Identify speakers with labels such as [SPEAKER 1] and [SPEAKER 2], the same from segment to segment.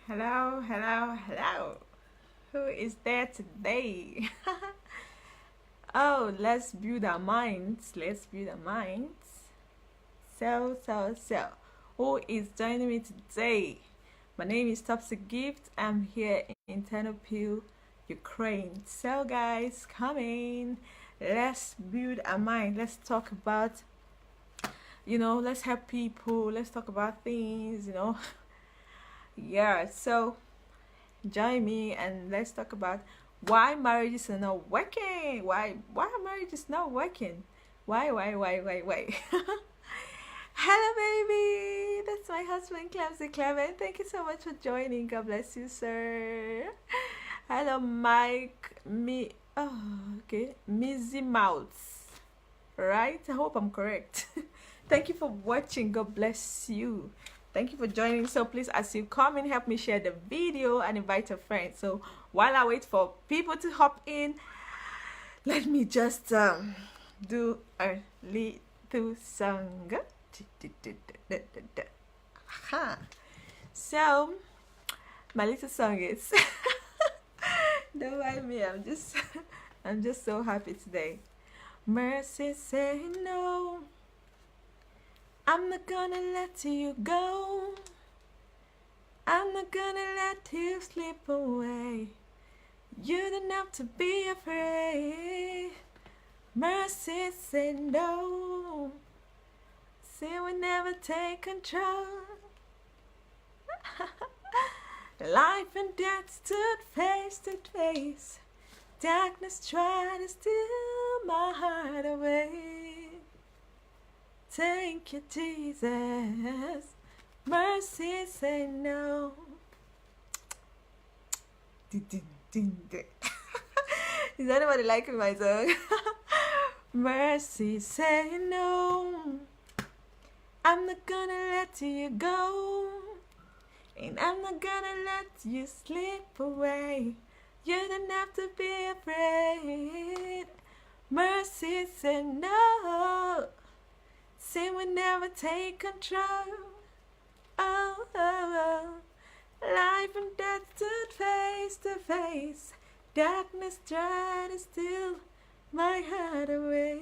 [SPEAKER 1] Hello, hello, hello. Who is there today? Oh, let's build our minds. Let's build our minds. So. Who is joining me today? My name is Topsy Gift. I'm here in Ternopil, Ukraine. So, guys, come in. Let's build our mind. Let's talk about, let's help people. Let's talk about things. Yeah, so join me and let's talk about why marriages are not working. Why marriage is not working? Why? Hello, baby. That's my husband, Clemsy Clement. Thank you so much for joining. God bless you, sir. Hello, Mike. Okay, Mizzy Mouths. Right? I hope I'm correct. Thank you for watching. God bless you. Thank you for joining. So please, as you come in, help me share the video and invite a friend. So while I wait for people to hop in, let me just do a little song. So my little song is don't mind me, I'm just so happy today. Mercy say no, I'm not gonna let you go. I'm not gonna let you slip away. You don't have to be afraid. Mercy say no. Say we never take control. Life and death stood face to face. Darkness tried to steal my heart away. Thank you, Jesus. Mercy say no. Is anybody liking my song? Mercy say no. I'm not gonna let you go. And I'm not gonna let you slip away. You don't have to be afraid. Mercy say no. Say we never take control. Oh. Life and death stood face to face. Darkness tried to steal my heart away.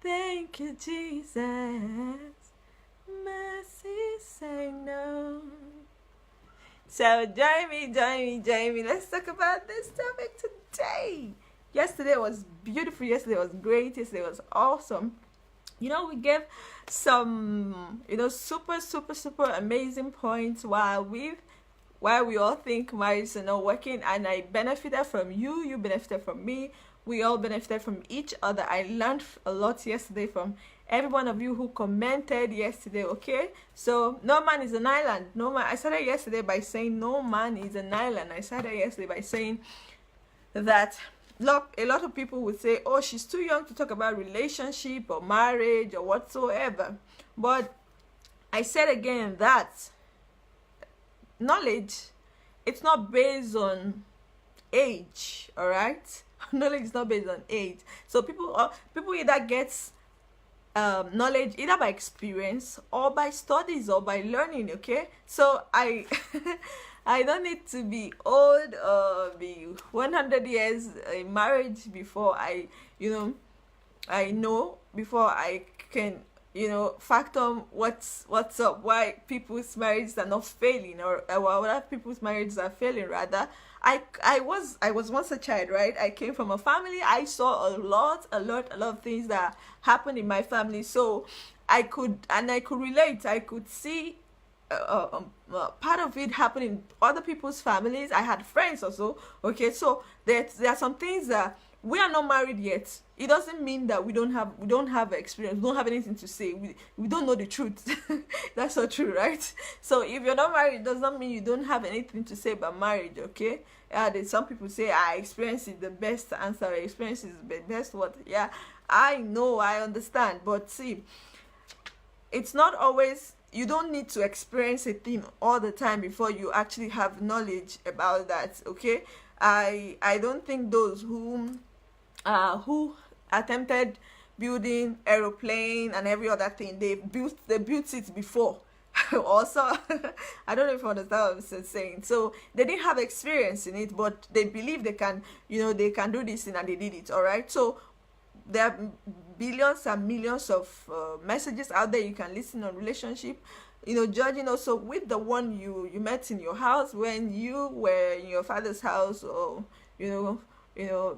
[SPEAKER 1] Thank you, Jesus. Mercy say no. So join me. Let's talk about this topic today. Yesterday was beautiful. Yesterday was great. Yesterday was awesome. We gave some, super amazing points while we all think marriages are not working, and I benefited from you. You benefited from me. We all benefited from each other. I learned a lot yesterday from every one of you who commented yesterday. Okay, so no man is an island. No man. I started yesterday by saying no man is an island. I started yesterday by saying that a lot of people would say, oh, she's too young to talk about relationship or marriage or whatsoever. But I said again that knowledge, it's not based on age. All right. Knowledge is not based on age. So people either get knowledge either by experience or by studies or by learning. Okay, so I I don't need to be old or be 100 years in marriage before I know before I can factor what's up, why people's marriages are not failing, or why people's marriages are failing. Rather, I was once a child, right? I came from a family. I saw a lot of things that happened in my family, so I could relate. I could see part of it happening in other people's families. I had friends also. Okay, so there are some things that we are not married yet. It doesn't mean that we don't have experience. We don't have anything to say. We don't know the truth. That's so true, right? So if you're not married, it does not mean you don't have anything to say about marriage. Okay. Some people say, experience is the best answer. Experience is the best what? Yeah, I know, I understand. But see, it's not always. You don't need to experience a thing all the time before you actually have knowledge about that. Okay. I don't think those who attempted building aeroplane and every other thing, they built it before. also, I don't know if you understand what I'm saying. So they didn't have experience in it, but they believe they can, they can do this thing, and they did it. All right. So there are billions and millions of messages out there you can listen on relationship, judging also with the one you met in your house when you were in your father's house, or a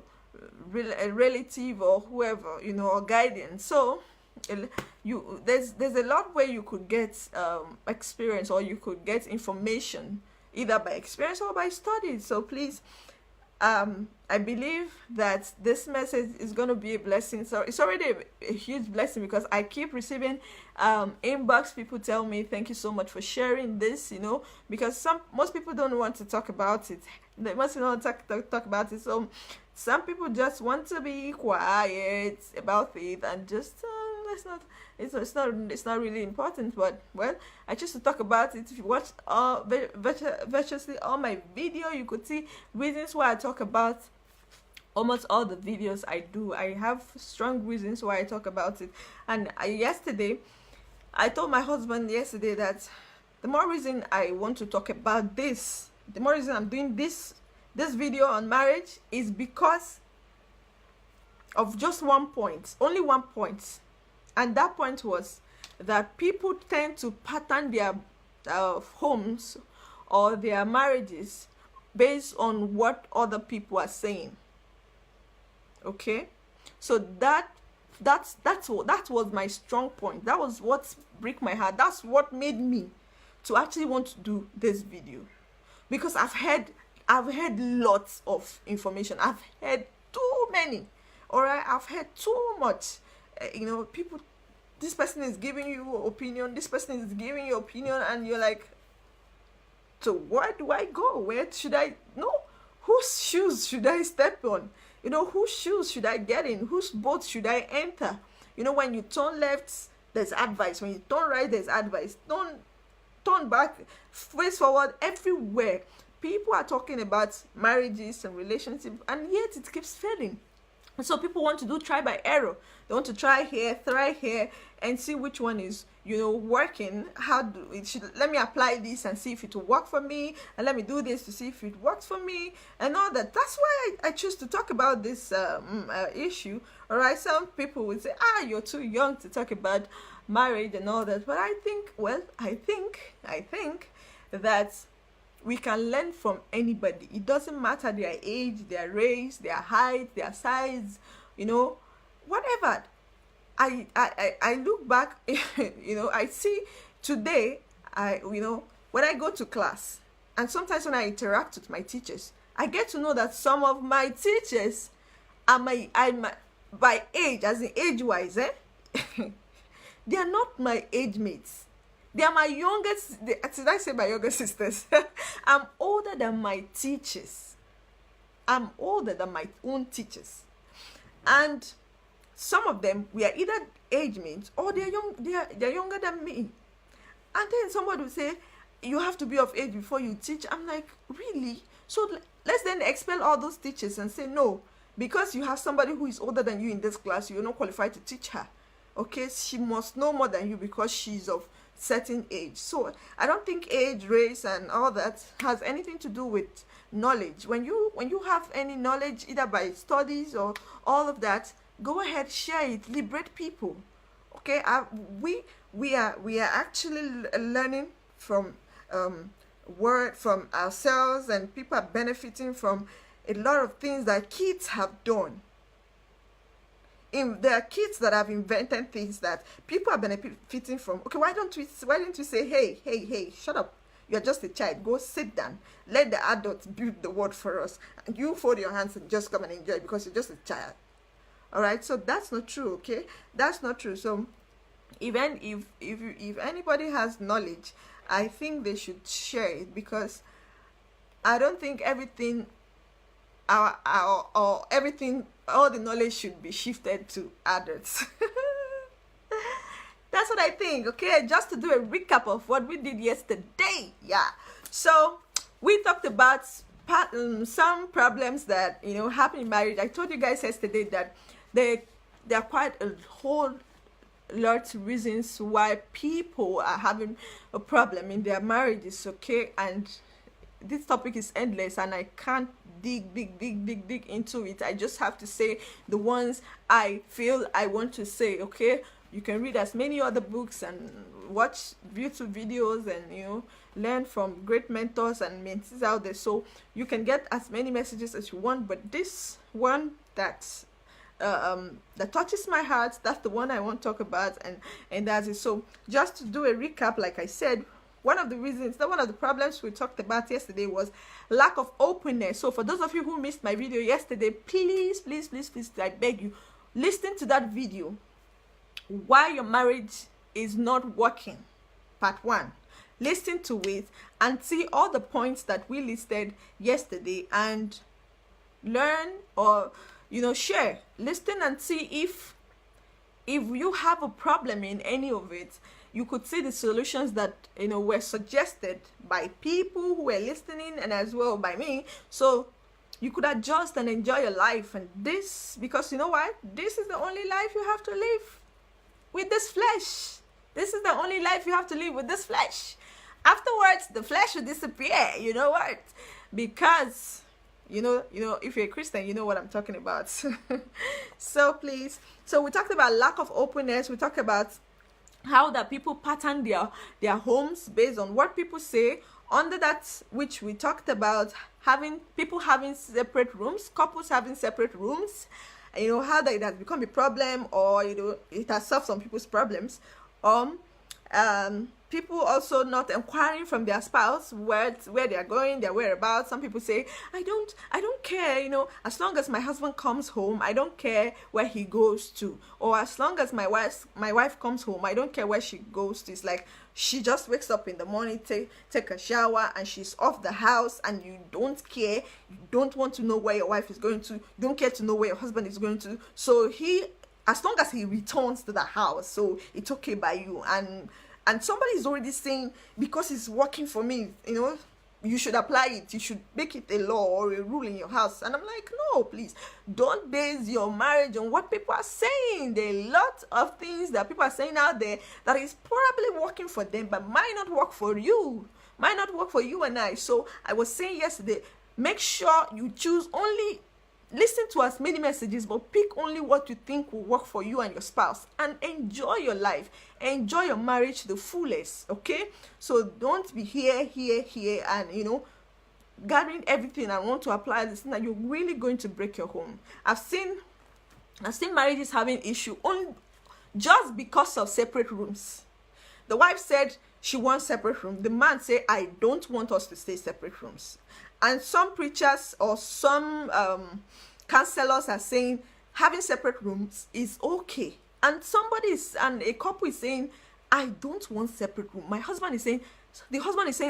[SPEAKER 1] relative or whoever, or guardian. So there's a lot where you could get experience, or you could get information either by experience or by study. So please, I believe that this message is going to be a blessing. So it's already a huge blessing, because I keep receiving inbox. People tell me, thank you so much for sharing this, because most people don't want to talk about it. They must not talk about it. So some people just want to be quiet about it, and just it's not really important. But well, I choose to talk about it. If you watch virtually all my video, you could see reasons why I talk about almost all the videos I do. I have strong reasons why I talk about it. And yesterday I told my husband that the more reason I want to talk about this, the more reason I'm doing this video on marriage, is because of just one point, only one point. And that point was that people tend to pattern their homes or their marriages based on what other people are saying. Okay, so that was my strong point. That was what break my heart. That's what made me to actually want to do this video, because I've heard lots of information. I've heard too many. All right, I've heard too much. People, this person is giving you opinion, this person is giving you opinion, and you're like, so where do I go? Where should I know? Whose shoes should I step on? Whose shoes should I get in? Whose boat should I enter? When you turn left, there's advice. When you turn right, there's advice. Turn back, face forward, everywhere. People are talking about marriages and relationships, and yet it keeps failing. And so people want to do try by error. They want to try here, try here, and see which one is, working. Let me apply this and see if it will work for me, and let me do this to see if it works for me, and all that. That's why I choose to talk about this issue. All right, some people would say, you're too young to talk about marriage and all that. But I think that we can learn from anybody. It doesn't matter their age, their race, their height, their size, whatever. I look back, I see today, when I go to class, and sometimes when I interact with my teachers, I get to know that some of my teachers are by age, as in age-wise, they are not my age mates. They are my youngest, did I say my younger sisters? I'm older than my teachers. I'm older than my own teachers. And some of them, we are either age mates or they're younger than me. And then somebody will say, you have to be of age before you teach. I'm like, really? So let's then expel all those teachers and say, no, because you have somebody who is older than you in this class, you're not qualified to teach her. Okay, she must know more than you because she's of certain age. So I don't think age, race, and all that has anything to do with knowledge. When you have any knowledge, either by studies or all of that, go ahead, share it, liberate people. Okay, we are actually learning from from ourselves, and people are benefiting from a lot of things that kids have done. There are kids that have invented things that people are benefiting from. Okay, why don't we say, hey, shut up. You're just a child. Go sit down. Let the adults build the world for us. And you fold your hands and just come and enjoy because you're just a child. All right? So that's not true, okay? That's not true. So even if anybody has knowledge, I think they should share it, because I don't think everything all the knowledge should be shifted to adults. That's what I think. Okay, just to do a recap of what we did yesterday. Yeah, so we talked about some problems that happen in marriage. I told you guys yesterday that there are quite a whole lots of reasons why people are having a problem in their marriages, okay? And this topic is endless and I can't dig into it. I just have to say the ones I feel I want to say, okay? You can read as many other books and watch YouTube videos and, you know, learn from great mentors and mentees out there, so you can get as many messages as you want. But this one that touches my heart, that's the one I want to talk about, and that's it. So just to do a recap, like I said, one of the problems we talked about yesterday was lack of openness. So for those of you who missed my video yesterday, please, I beg you, listen to that video, why your marriage is not working, part 1. Listen to it and see all the points that we listed yesterday and learn, or, you know, share. Listen and see if you have a problem in any of it. You could see the solutions that, you know, were suggested by people who were listening and as well by me, so you could adjust and enjoy your life. And this, because you know what, this is the only life you have to live with this flesh. This is the only life you have to live with this flesh. Afterwards, the flesh will disappear. You know what? Because you know, if you're a Christian, you know what I'm talking about. So please, so we talked about lack of openness. We talked about how that people pattern their homes based on what people say. Under that, which we talked about, people having separate rooms, couples having separate rooms. You know, how that it has become a problem, or, you know, it has solved some people's problems. People also not inquiring from their spouse where they are going, their whereabouts. Some people say, I don't care, you know, as long as my husband comes home, I don't care where he goes to. Or as long as my wife comes home, I don't care where she goes to. It's like she just wakes up in the morning, take a shower, and she's off the house, and you don't care. You don't want to know where your wife is going to. You don't care to know where your husband is going to. So as long as he returns to the house, so it's okay by you. And somebody is already saying, because it's working for me, you know, you should apply it. You should make it a law or a rule in your house. And I'm like, no, please, don't base your marriage on what people are saying. There are a lot of things that people are saying out there that is probably working for them, but might not work for you. Might not work for you and I. So I was saying yesterday, make sure you choose only, listen to as many messages, but pick only what you think will work for you and your spouse, and enjoy your life, enjoy your marriage to the fullest. Okay, so don't be here and, you know, gathering everything and want to apply this thing that you're really going to break your home. I've seen marriages having issue only just because of separate rooms. The wife said she wants separate room. The man said, I don't want us to stay separate rooms. And some preachers or some counselors are saying having separate rooms is okay. And a couple is saying, I don't want separate room. The husband is saying,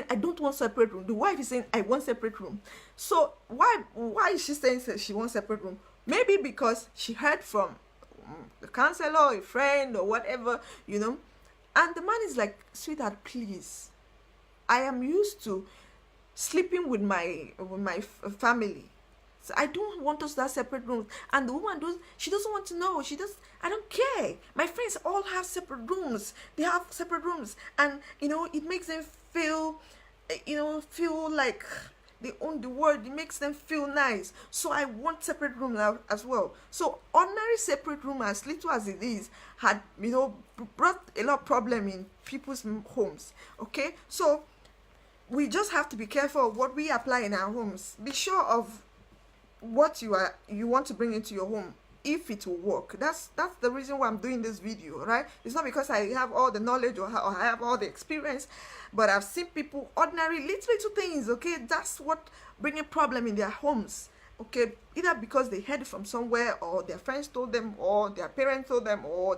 [SPEAKER 1] I don't want separate room. The wife is saying, I want separate room. So why is she saying she wants separate room? Maybe because she heard from a counselor, a friend, or whatever, you know. And the man is like, sweetheart, please, I am used to sleeping with my family, so I don't want us to have separate rooms. And the woman she doesn't want to know. I don't care. My friends all have separate rooms. They have separate rooms, and, you know, it makes them feel like they own the world. It makes them feel nice. So I want separate rooms as well. So ordinary separate room, as little as it is, had, you know, brought a lot of problem in people's homes. Okay, so we just have to be careful of what we apply in our homes. Be sure of what you want to bring into your home, if it will work. That's the reason why I'm doing this video, right? It's not because I have all the knowledge or I have all the experience, but I've seen people, ordinary little things, okay? That's what bring a problem in their homes, okay? Either because they heard it from somewhere, or their friends told them, or their parents told them, or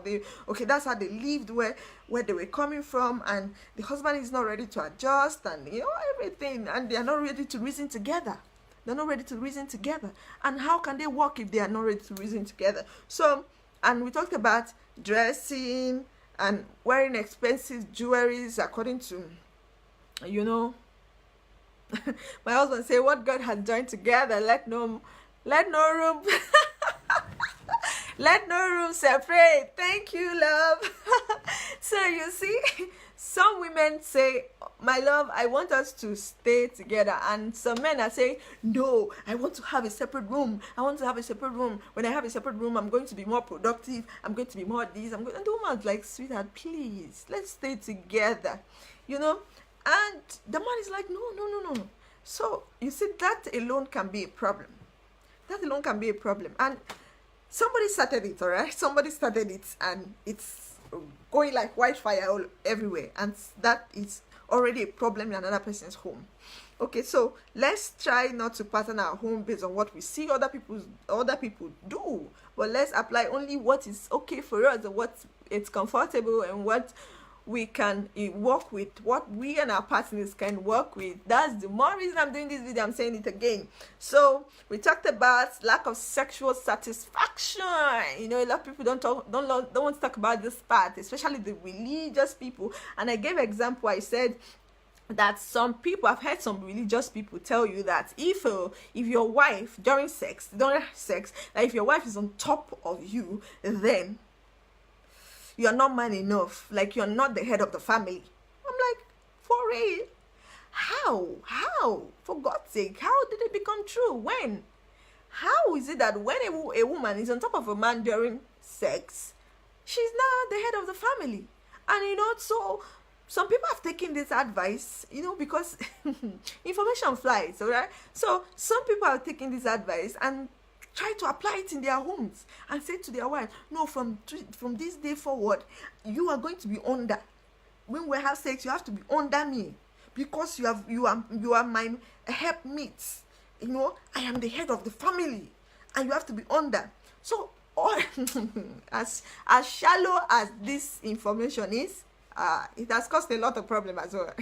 [SPEAKER 1] that's how they lived where they were coming from, and the husband is not ready to adjust, and, you know, everything, and they are not ready to reason together. They're not ready to reason together. And how can they work if they are not ready to reason together? So, and we talked about dressing and wearing expensive jewelries according to, you know, my husband say, what God has joined together, let no room Let no room separate. Thank you, love. So you see, some women say, my love, I want us to stay together. And some men are saying, no, I want to have a separate room. I want to have a separate room. When I have a separate room, I'm going to be more productive. I'm going to be more this. And the woman's like, sweetheart, please, let's stay together. You know? And the man is like, no, no, no, no. So you see, that alone can be a problem. That alone can be a problem. And somebody started it, all right? Somebody started it, and it's going like wildfire all everywhere. And that is already a problem in another person's home. Okay, so let's try not to pattern our home based on what we see other people do. But let's apply only what is okay for us, and what it's comfortable, and what we can work with, what we and our partners can work with. That's the more reason I'm doing this video. I'm saying it again. So we talked about lack of sexual satisfaction. You know, a lot of people don't want to talk about this part, especially the religious people. And I gave an example. I said that some people, I've heard some religious people tell you that if your wife during sex, that if your wife is on top of you, then you're not man enough, like you're not the head of the family. I'm like, for real? How? For God's sake, how did it become true? When? How is it that when a woman is on top of a man during sex, she's now the head of the family? And you know, so some people have taken this advice, you know, because information flies, all right? So some people are taking this advice and try to apply it in their homes and say to their wife, no, from this day forward, you are going to be under. When we have sex, you have to be under me, because you are my helpmeet. You know, I am the head of the family, and you have to be under. So, as shallow as this information is, it has caused a lot of problem as well.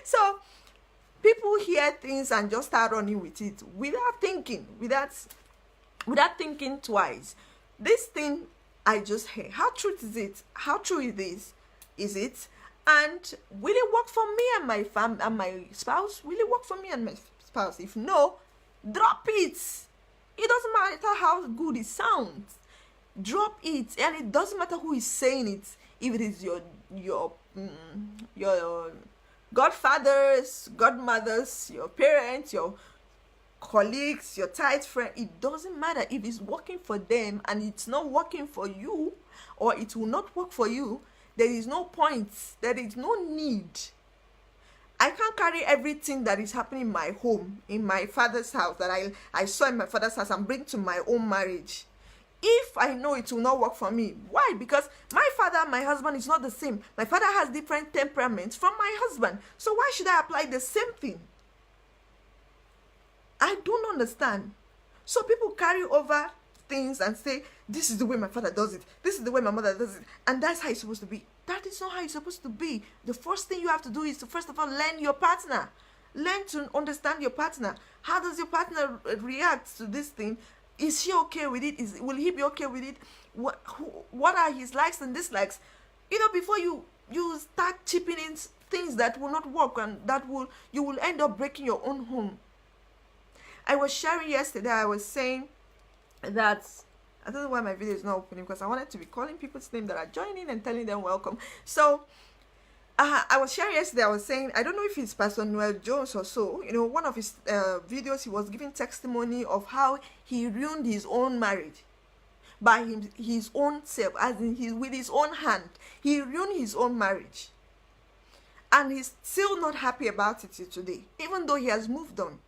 [SPEAKER 1] So people hear things and just start running with it without thinking, without thinking twice. This thing I just heard, how true is it? How true it is it? And will it work for me and my spouse? Will it work for me and my spouse? If no, drop it. It doesn't matter how good it sounds. Drop it. And it doesn't matter who is saying it. If it is your godfathers, godmothers, your parents, your colleagues, your tight friend, it doesn't matter. If it's working for them and it's not working for you, or it will not work for you, there is no point, there is no need. I can't carry everything that is happening in my home, in my father's house, that I saw in my father's house, and bring to my own marriage. If I know it will not work for me. Why? Because my father and my husband is not the same. My father has different temperaments from my husband. So why should I apply the same thing? I don't understand. So people carry over things and say, this is the way my father does it, this is the way my mother does it, and that's how it's supposed to be. That is not how it's supposed to be. The first thing you have to do is to, first of all, learn your partner. Learn to understand your partner. How does your partner react to this thing? Is he okay with it? Will he be okay with it? What are his likes and dislikes? You know, before you start chipping in things that will not work, and you will end up breaking your own home. I was sharing yesterday, I was saying that, I don't know why my video is not opening, because I wanted to be calling people's name that are joining and telling them welcome. So I was sharing yesterday, I was saying, I don't know if it's Pastor Noel Jones or so, you know, one of his videos, he was giving testimony of how he ruined his own marriage by his own self, as in with his own hand. He ruined his own marriage, and he's still not happy about it till today, even though he has moved on.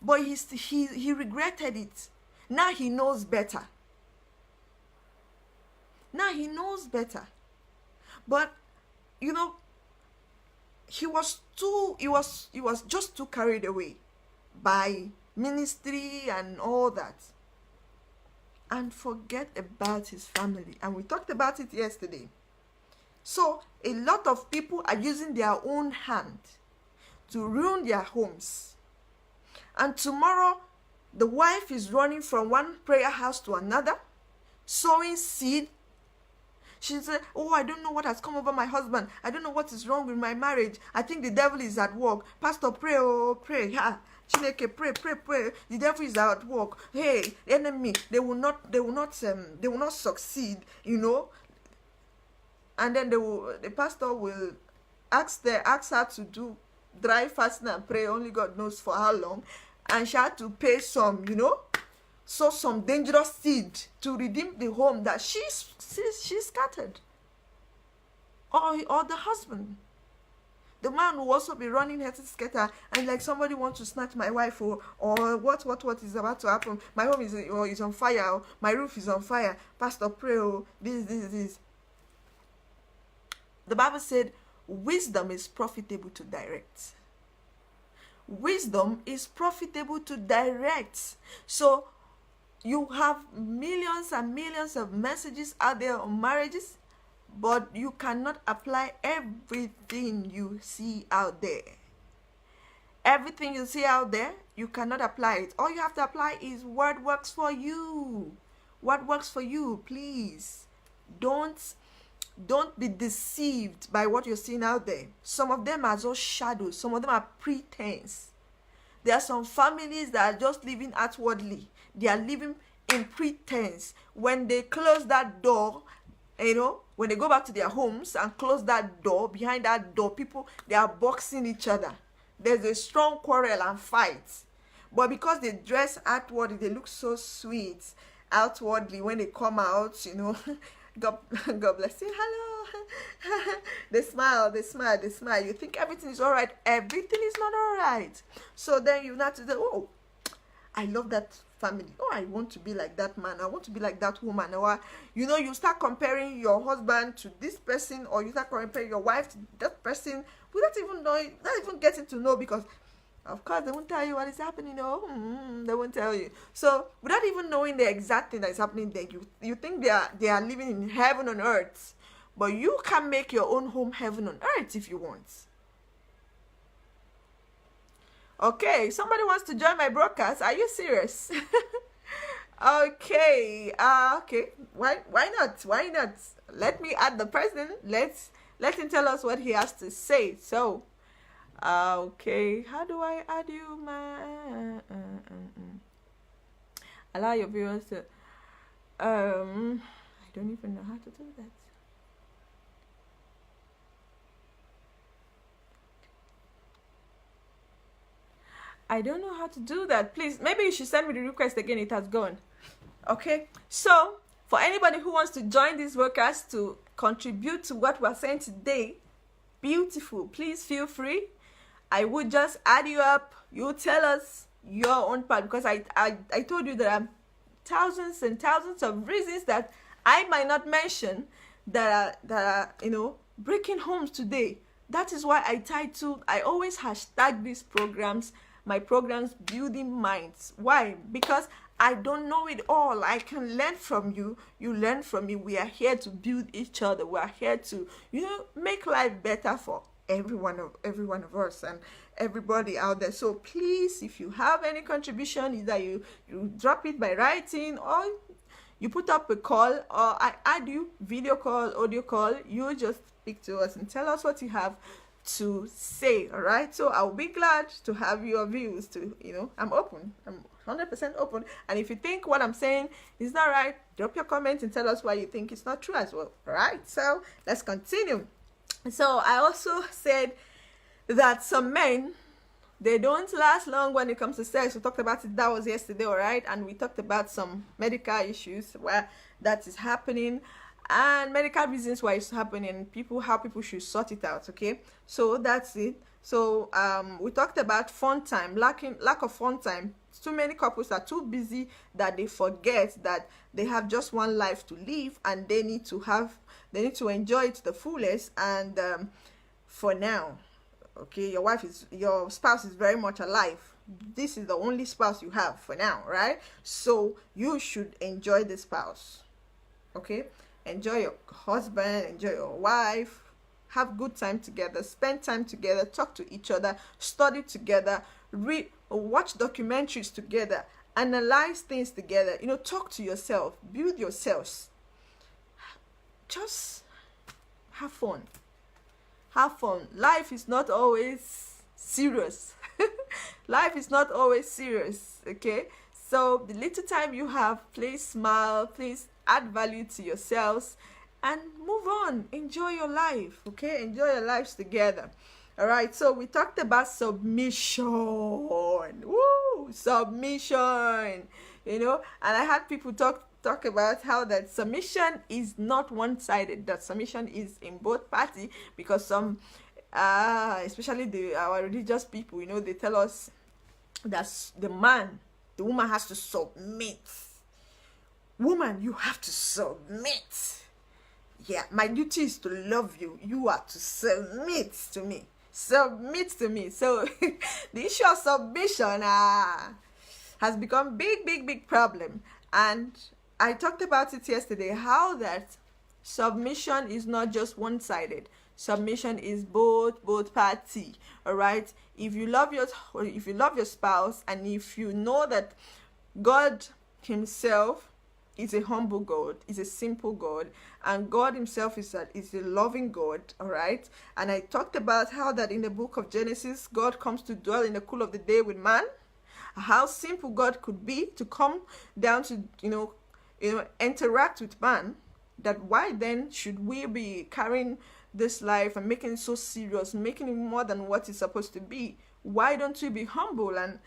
[SPEAKER 1] But he regretted it. Now he knows better. Now he knows better. But you know, he was just too carried away by ministry and all that, and forget about his family. And we talked about it yesterday. So a lot of people are using their own hand to ruin their homes. And tomorrow, the wife is running from one prayer house to another, sowing seed. She said, oh, I don't know what has come over my husband. I don't know what is wrong with my marriage. I think the devil is at work. Pastor, pray, oh, pray. Yeah.
[SPEAKER 2] Chineke, pray, pray, pray. The devil is at work. Hey, enemy, they will not succeed, you know. And then the pastor will ask her to do dry fasting and pray, only God knows for how long, and she had to pay some, you know, sow some dangerous seed to redeem the home that she scattered. Or the husband, the man will also be running head to scatter, and like, somebody wants to snatch my wife, or what is about to happen. My home is on fire, or my roof is on fire. Pastor, pray, this. The Bible said wisdom is profitable to direct. Wisdom is profitable to direct. So you have millions and millions of messages out there on marriages, but you cannot apply everything you see out there. Everything you see out there, you cannot apply it. All you have to apply is what works for you. What works for you, please. Don't be deceived by what you're seeing out there. Some of them are just shadows. Some of them are pretense. There are some families that are just living outwardly. They are living in pretense. When they close that door, you know, when they go back to their homes and close that door, behind that door, people, they are boxing each other. There's a strong quarrel and fight. But because they dress outwardly, they look so sweet outwardly. When they come out, you know, God bless you. Hello. They smile. You think everything is all right. Everything is not all right. So then you have to say, oh, I love that family. Oh, I want to be like that man. I want to be like that woman. Or, you know, you start comparing your husband to this person, or you start comparing your wife to that person without even knowing, not even getting to know, because of course they won't tell you what is happening. No, they won't tell you. So without even knowing the exact thing that is happening there, you think they are living in heaven on earth, but you can make your own home heaven on earth if you want. Okay, somebody wants to join my broadcast. Are you serious? Okay. Okay. Why not? Let me add the person. Let him tell us what he has to say. So, okay. How do I add you, allow your viewers to. I don't even know how to do that. I don't know how to do that. Please, maybe you should send me the request again. It has gone. Okay. So, for anybody who wants to join this broadcast to contribute to what we're saying today, beautiful, please feel free. I would just add you up. You tell us your own part, because I told you there are thousands and thousands of reasons that I might not mention that are you know, breaking homes today. That is why I always hashtag these programs, my programs, Building Minds. Why? Because I don't know it all. I can learn from you. You learn from me. We are here to build each other. We are here to, you know, make life better for every one of us and everybody out there. So please, if you have any contribution, either you drop it by writing, or you put up a call, or I add you, video call, audio call. You just speak to us and tell us what you have to say. All right, so I'll be glad to have your views. To, you know, I'm open. I'm 100% open. And if you think what I'm saying is not right, drop your comment and tell us why you think it's not true as well. All right, so let's continue. So I also said that some men, they don't last long when it comes to sex. We talked about it. That was yesterday, all right? And we talked about some medical issues where that is happening, and medical reasons why it's happening, how people should sort it out. Okay, so that's it. So we talked about fun time, lack of fun time. Too many couples are too busy that they forget that they have just one life to live, and they need to enjoy it to the fullest. And for now, okay, your spouse is very much alive. This is the only spouse you have for now, right? So you should enjoy the spouse. Okay, enjoy your husband, enjoy your wife, have good time together, spend time together, talk to each other, study together, watch documentaries together, analyze things together, you know, talk to yourself, build yourselves. Just have fun. Have fun. Life is not always serious. Life is not always serious, okay? So the little time you have, please smile, please add value to yourselves and move on. Enjoy your life, okay? Enjoy your lives together. All right, so we talked about submission. Woo! Submission. You know, and I had people talk about how that submission is not one-sided, that submission is in both parties, because some especially our religious people, you know, they tell us that the woman has to submit. Woman, you have to submit. Yeah, my duty is to love you. You are to submit to me. Submit to me. So the issue of submission has become big problem. And I talked about it yesterday, how that submission is not just one-sided. Submission is both party. All right, if you love your spouse, and if you know that God himself is a humble God, is a simple God, and God himself is a loving God, all right? And I talked about how that in the book of Genesis, God comes to dwell in the cool of the day with man, how simple God could be to come down to, interact with man, that why then should we be carrying this life and making it so serious, making it more than what it's supposed to be? Why don't we be humble and,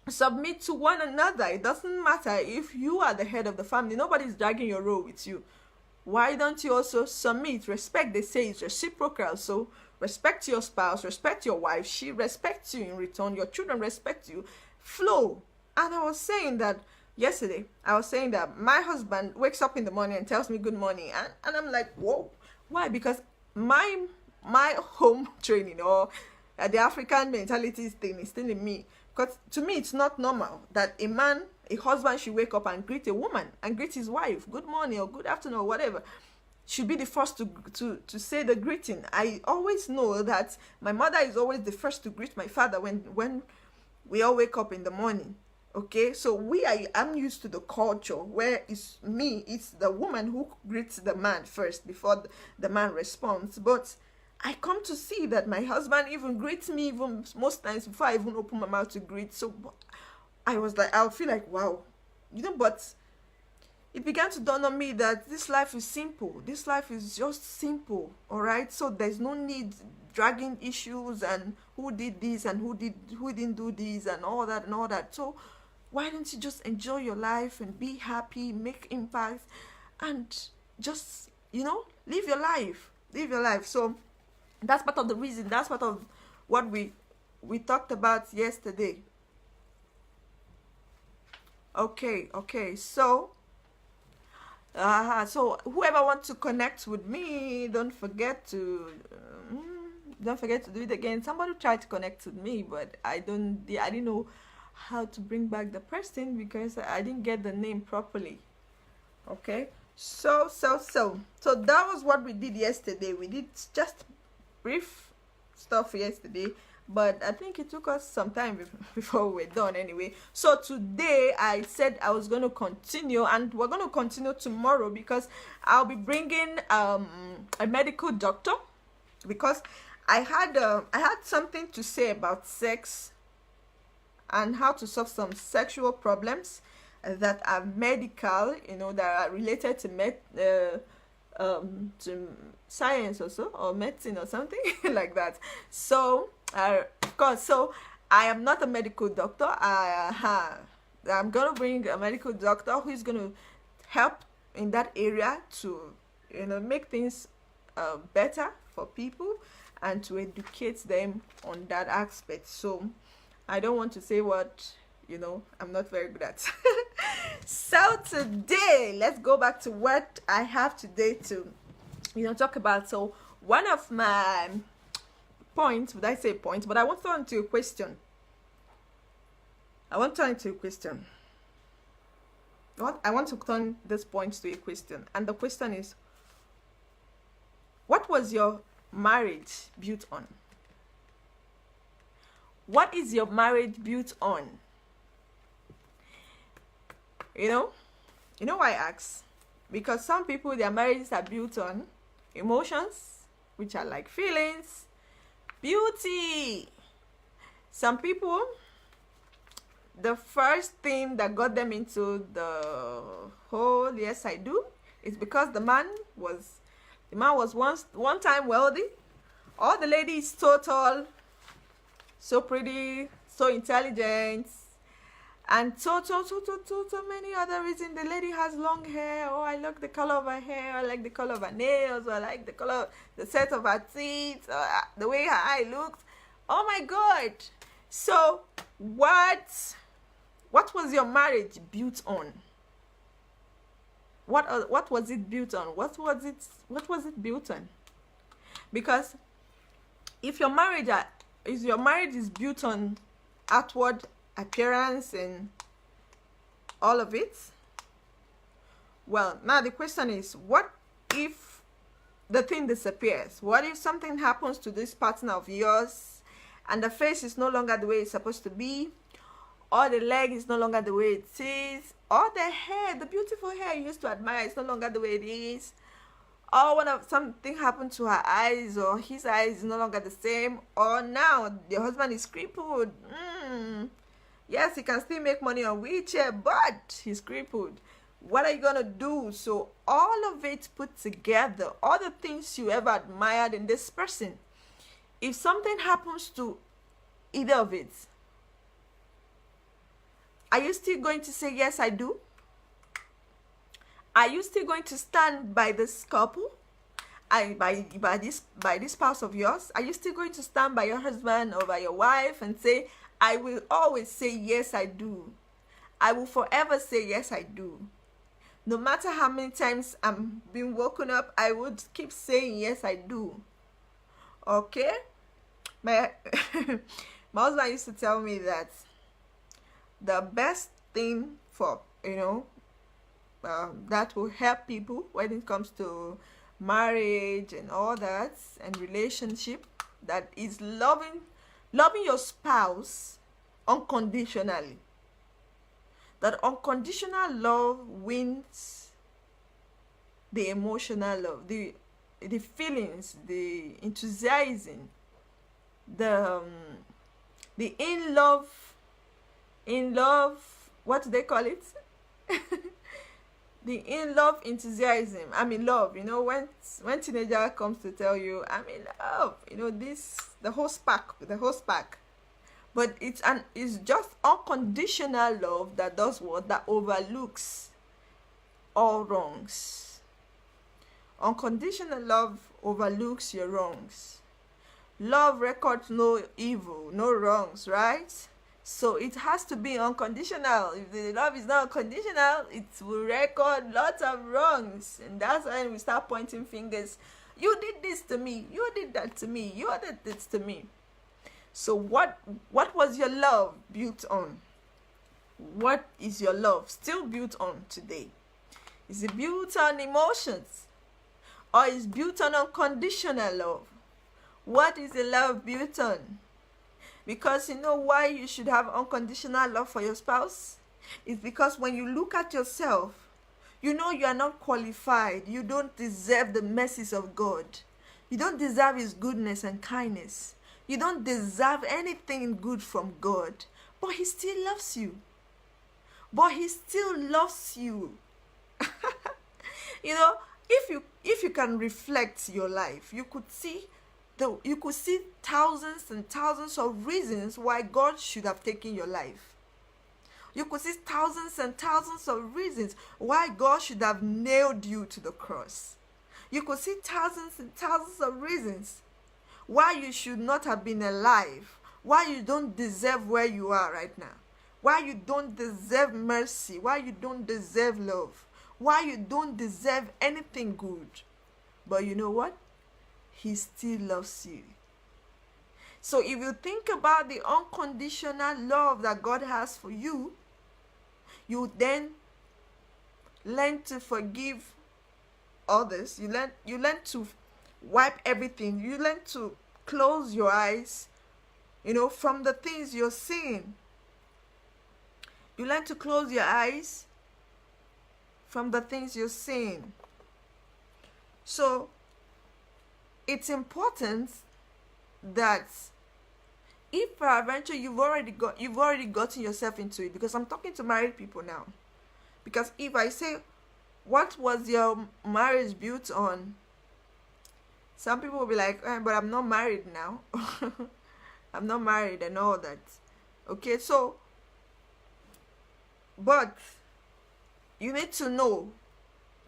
[SPEAKER 2] submit to one another? It doesn't matter if you are the head of the family. Nobody's dragging your role with you. Why don't you also submit? Respect, they say, is reciprocal. So respect your spouse, respect your wife. She respects you in return. Your children respect you. Flow. And I was saying that yesterday. I was saying that my husband wakes up in the morning and tells me good morning. And I'm like, whoa. Why? Because my home training, or the African mentality thing, is still in me. Because to me, it's not normal that a husband should wake up and greet a woman and greet his wife, good morning or good afternoon or whatever. Should be the first to say the greeting. I always know that my mother is always the first to greet my father when we all wake up in the morning. Okay, so I'm used to the culture where it's the woman who greets the man first before the man responds. But I come to see that my husband even greets me even most times before I even open my mouth to greet. So I feel like, wow, but it began to dawn on me that this life is simple. This life is just simple, all right? So there's no need dragging issues and who did this and who didn't do this and all that. So why don't you just enjoy your life and be happy, make impact, and just, live your life. Live your life. So that's part of the reason. That's part of what we talked about yesterday. Okay. So whoever wants to connect with me, don't forget to do it again. Somebody tried to connect with me, but I didn't know how to bring back the person because I didn't get the name properly. Okay, so that was what we did yesterday. We did just brief stuff yesterday, but I think it took us some time before we were done anyway. So today I said I was going to continue, and we're going to continue tomorrow because I'll be bringing a medical doctor, because I had something to say about sex and how to solve some sexual problems that are medical, that are related to to science also, or medicine or something like that. So of course, so I am not a medical doctor. I'm gonna bring a medical doctor who is gonna help in that area to make things better for people and to educate them on that aspect. So I don't want to say what I'm not very good at. So today, let's go back to what I have today to talk about. So one of my points, would I say points, but I want to turn to a question. I want to turn this point to a question, and the question is, what was your marriage built on? What is your marriage built on? Why I ask? Because some people, their marriages are built on emotions, which are like feelings, beauty, Some people, the first thing that got them into the whole yes I do is because the man was one time wealthy, or the lady is so tall, so pretty, so intelligent, and so many other reasons. The lady has long hair, or I like the color of her hair, I like the color of her nails, or I like the color, the set of her teeth, or the way her eye looks. Oh my God. So what was your marriage built on? What was it built on? What was it built on? Because if your marriage is built on outward appearance and all of it, well, now the question is, what if the thing disappears? What if something happens to this partner of yours and the face is no longer the way it's supposed to be, or the leg is no longer the way it is, or the hair, the beautiful hair you used to admire, is no longer the way it is, or something happened to her eyes, or his eyes is no longer the same, or now the husband is crippled. Yes, he can still make money on wheelchair, but he's crippled. What are you gonna do? So all of it put together, all the things you ever admired in this person, if something happens to either of it, are you still going to say yes I do? Are you still going to stand by this couple, by this spouse of yours? Are you still going to stand by your husband or by your wife and say, I will always say yes I do? I will forever say yes I do. No matter how many times I'm being woken up, I would keep saying yes I do. Okay? My husband used to tell me that the best thing for, that will help people when it comes to marriage and all that, and relationship, that is loving your spouse unconditionally. That unconditional love wins the emotional love, the feelings, the enthusiasm, the in love, what do they call it? The in love enthusiasm. I'm in love. When teenager comes to tell you I'm in love, the whole spark. But it's just unconditional love that does what? That overlooks all wrongs. Unconditional love overlooks your wrongs. Love records no evil, no wrongs, right? So it has to be unconditional. If the love is not unconditional, it will record lots of wrongs. And that's when we start pointing fingers. You did this to me. You did that to me. You did this to me. So what was your love built on? What is your love still built on today? Is it built on emotions? Or is it built on unconditional love? What is the love built on? Because you know why you should have unconditional love for your spouse? It's because when you look at yourself, you know you are not qualified. You don't deserve the mercies of God. You don't deserve His goodness and kindness. You don't deserve anything good from God. But He still loves you. If you can reflect your life, you could see thousands and thousands of reasons why God should have taken your life. You could see thousands and thousands of reasons why God should have nailed you to the cross. You could see thousands and thousands of reasons why you should not have been alive, why you don't deserve where you are right now, why you don't deserve mercy, why you don't deserve love, why you don't deserve anything good. But you know what? He still loves you. So if you think about the unconditional love that God has for you, you then learn to forgive others. You learn to wipe everything. You learn to close your eyes, from the things you're seeing. You learn to close your eyes from the things you're seeing. So it's important that if peradventure you've already gotten yourself into it, because I'm talking to married people now, because if I say, what was your marriage built on? Some people will be like, but I'm not married now. I'm not married and all that. Okay, so, but you need to know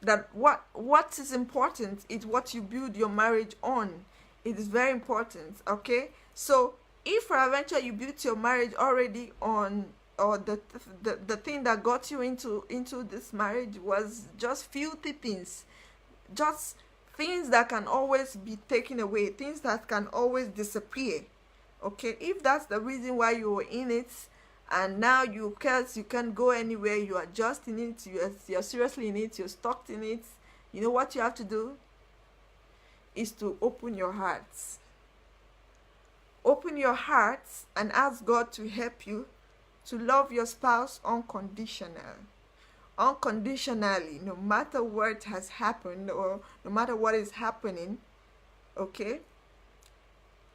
[SPEAKER 2] that what is important is what you build your marriage on. It is very important. Okay, so if peradventure you built your marriage already on, or the thing that got you into this marriage was just filthy things, just things that can always be taken away, things that can always disappear. Okay, if that's the reason why you were in it, and now you can't go anywhere, you are just in it, you're seriously in it, you're stuck in it, you know what you have to do is to open your hearts. Open your hearts and ask God to help you to love your spouse unconditionally, no matter what has happened or no matter what is happening. Okay,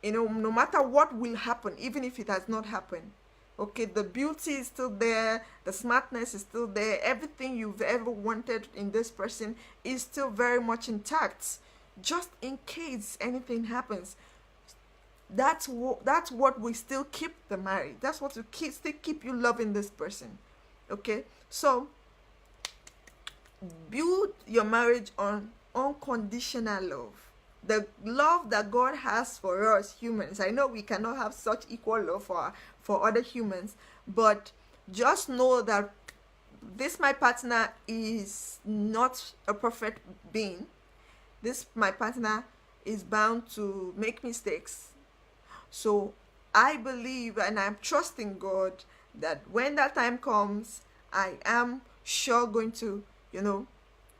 [SPEAKER 2] no matter what will happen, even if it has not happened. Okay, the beauty is still there, the smartness is still there, everything you've ever wanted in this person is still very much intact. Just in case anything happens, that's what will still keep the marriage. That's what will still keep you loving this person. Okay, so build your marriage on unconditional love, the love that God has for us humans. I know we cannot have such equal love for other humans, but just know that this my partner is not a perfect being. This my partner is bound to make mistakes. So I believe and I'm trusting God that when that time comes, I am sure going to,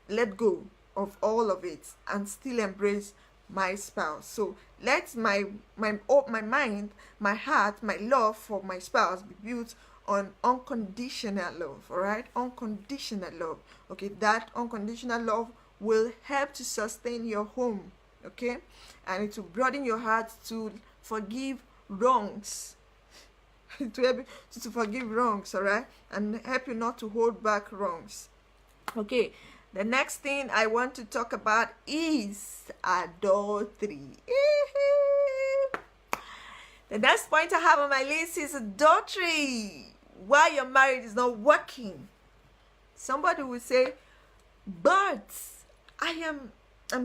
[SPEAKER 2] let go of all of it and still embrace my spouse. So let my mind, my heart, my love for my spouse be built on unconditional love. All right, unconditional love. Okay, that unconditional love will help to sustain your home. Okay, and it will broaden your heart to forgive wrongs. To help you to forgive wrongs. All right, and help you not to hold back wrongs. Okay, the next thing I want to talk about is adultery. The next point I have on my list is adultery. Why your marriage is not working. Somebody will say, but I'm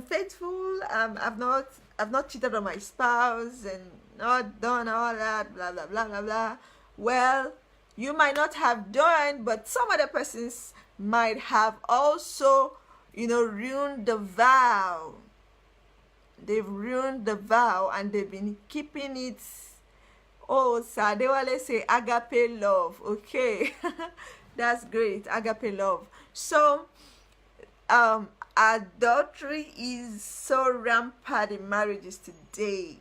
[SPEAKER 2] faithful. I've not cheated on my spouse and not done all that, blah blah blah blah blah. Well, you might not have done, but some other persons might have also, ruined the vow. They've ruined the vow and they've been keeping it. Oh, sir, they always say agape love. Okay, that's great, agape love. So, adultery is so rampant in marriages today.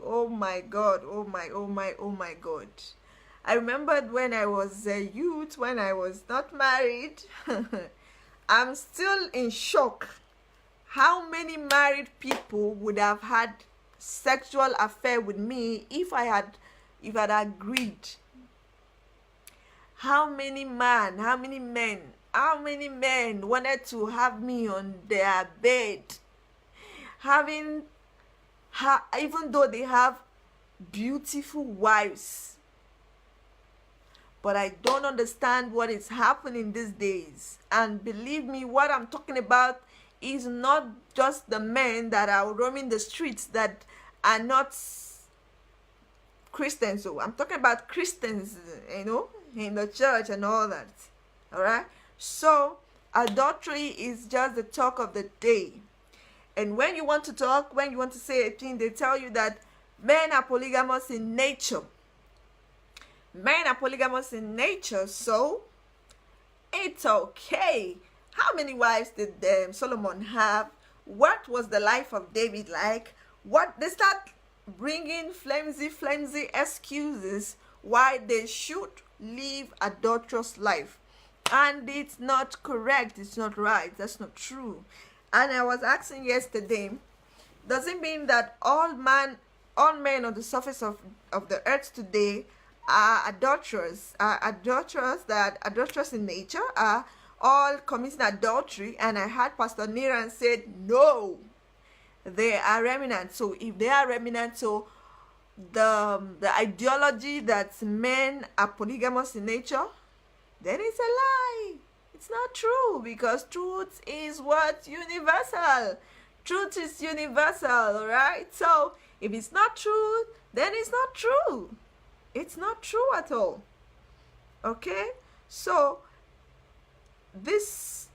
[SPEAKER 2] Oh my God, oh my God. I remembered when I was a youth, when I was not married. I'm still in shock. How many married people would have had sexual affair with me if I'd agreed? How many men wanted to have me on their bed, even though they have beautiful wives? But I don't understand what is happening these days. And believe me, what I'm talking about is not just the men that are roaming the streets that are not Christians. So I'm talking about Christians, in the church and all that. All right. So adultery is just the talk of the day. And when you want to say a thing, they tell you that men are polygamous in nature. Men are polygamous in nature, so it's okay. How many wives did Solomon have? What was the life of David like? What they start bringing flimsy excuses why they should live adulterous life, and it's not correct. It's not right. That's not true. And I was asking yesterday, does it mean that all all men on the surface of the earth today are adulterers, adulterous in nature, are all committing adultery. And I heard Pastor Niran said, no, they are remnant. So if they are remnant, so the ideology that men are polygamous in nature, then it's a lie. It's not true, because truth is what? Universal. Truth is universal, all right? So if it's not true, then it's not true. It's not true at all. Okay? So this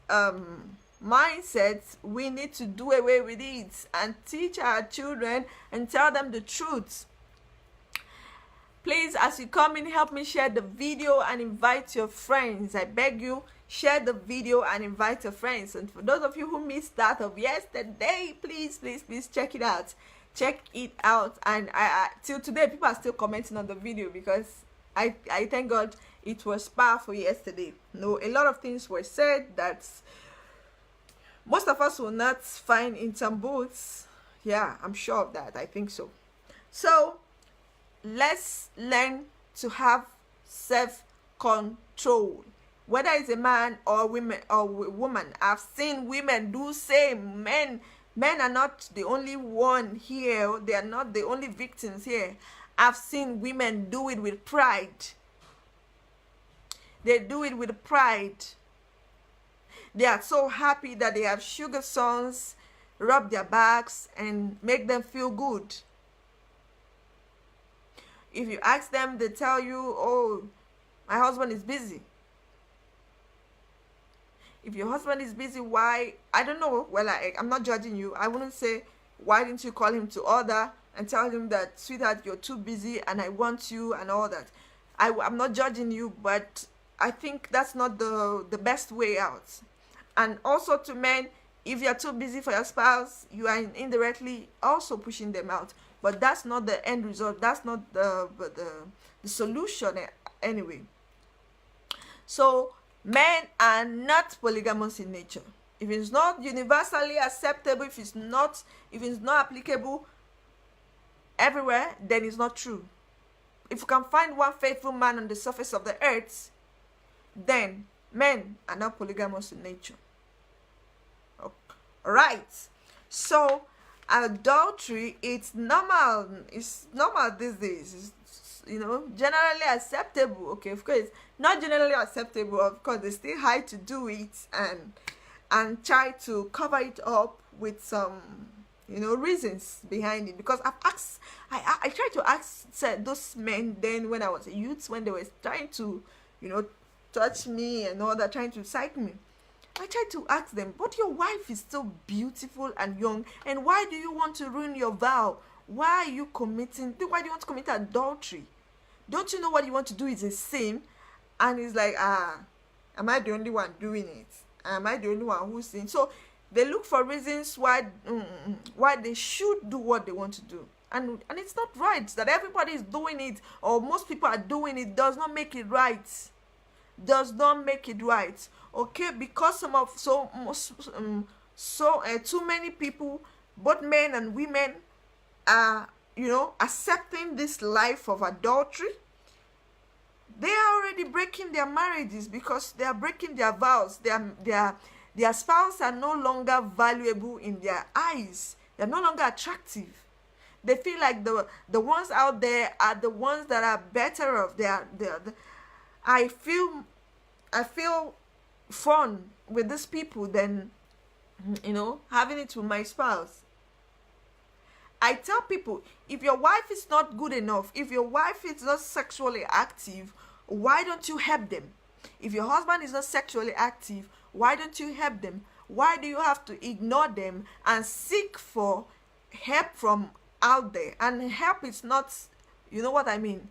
[SPEAKER 2] mindset, we need to do away with it and teach our children and tell them the truth. Please, as you come in, help me share the video and invite your friends. I beg you, share the video and invite your friends. And for those of you who missed that of yesterday, please check it out. Check it out. And I till today, people are still commenting on the video, because I thank God it was powerful yesterday. No, a lot of things were said that most of us will not find in some books. Yeah, I'm sure of that. I think so. So let's learn to have self-control, whether it's a man or woman. I've seen women do same. Men are not the only one here. They are not the only victims here. I've seen women do it with pride. They do it with pride. They are so happy that they have sugar sons rub their backs and make them feel good. If you ask them, they tell you, oh, my husband is busy. If your husband is busy, why? I don't know. Well, I'm not judging you. I wouldn't say, why didn't you call him to order and tell him that, sweetheart, you're too busy and I want you and all that. I'm not judging you, but I think that's not the best way out. And also to men, if you're too busy for your spouse, you are indirectly also pushing them out. But that's not the end result. That's not the solution anyway. So men are not polygamous in nature. If it's not universally acceptable, if it's not applicable everywhere, then it's not true. If you can find one faithful man on the surface of the earth, then men are not polygamous in nature. Right. So adultery, it's normal. It's normal these days. It's, generally acceptable. Okay, of course, not generally acceptable. Of course, they still hide to do it and try to cover it up with some, reasons behind it. Because I tried to ask those men then when I was a youth, when they were trying to, touch me and all that, trying to psych me. I tried to ask them, but your wife is still beautiful and young, and why do you want to ruin your vow? Why do you want to commit adultery? Don't you know what you want to do is a sin? And it's like, am I the only one doing it? Am I the only one who's sin? So they look for reasons why they should do what they want to do. And it's not right that everybody is doing it, or most people are doing it, does not make it right. Does not make it right. Okay, because too many people, both men and women, are accepting this life of adultery. They are already breaking their marriages because they are breaking their vows. Their spouse are no longer valuable in their eyes. They're no longer attractive. They feel like the ones out there are the ones that are better off. I feel fun with these people than having it with my spouse. I tell people, if your wife is not good enough, if your wife is not sexually active, why don't you help them? If your husband is not sexually active, why don't you help them? Why do you have to ignore them and seek for help from out there? And help is not, you know what I mean,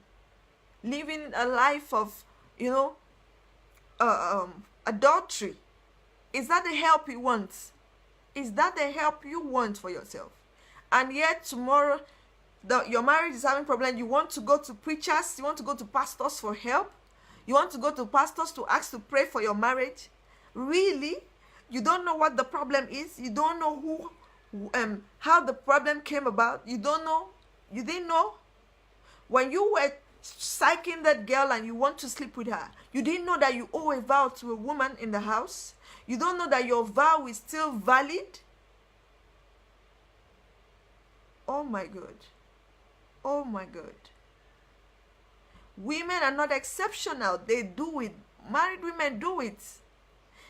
[SPEAKER 2] living a life of adultery. Is that the help you want? Is that the help you want for yourself? And yet tomorrow your marriage is having problems. You want to go to preachers, you want to go to pastors for help, you want to go to pastors to ask to pray for your marriage. Really? You don't know what the problem is. You don't know how the problem came about. You don't know You didn't know? When you were psyching that girl and you want to sleep with her, you didn't know that you owe a vow to a woman in the house? You don't know that your vow is still valid? Oh my God. Oh my God. Women are not exceptional. They do it. Married women do it.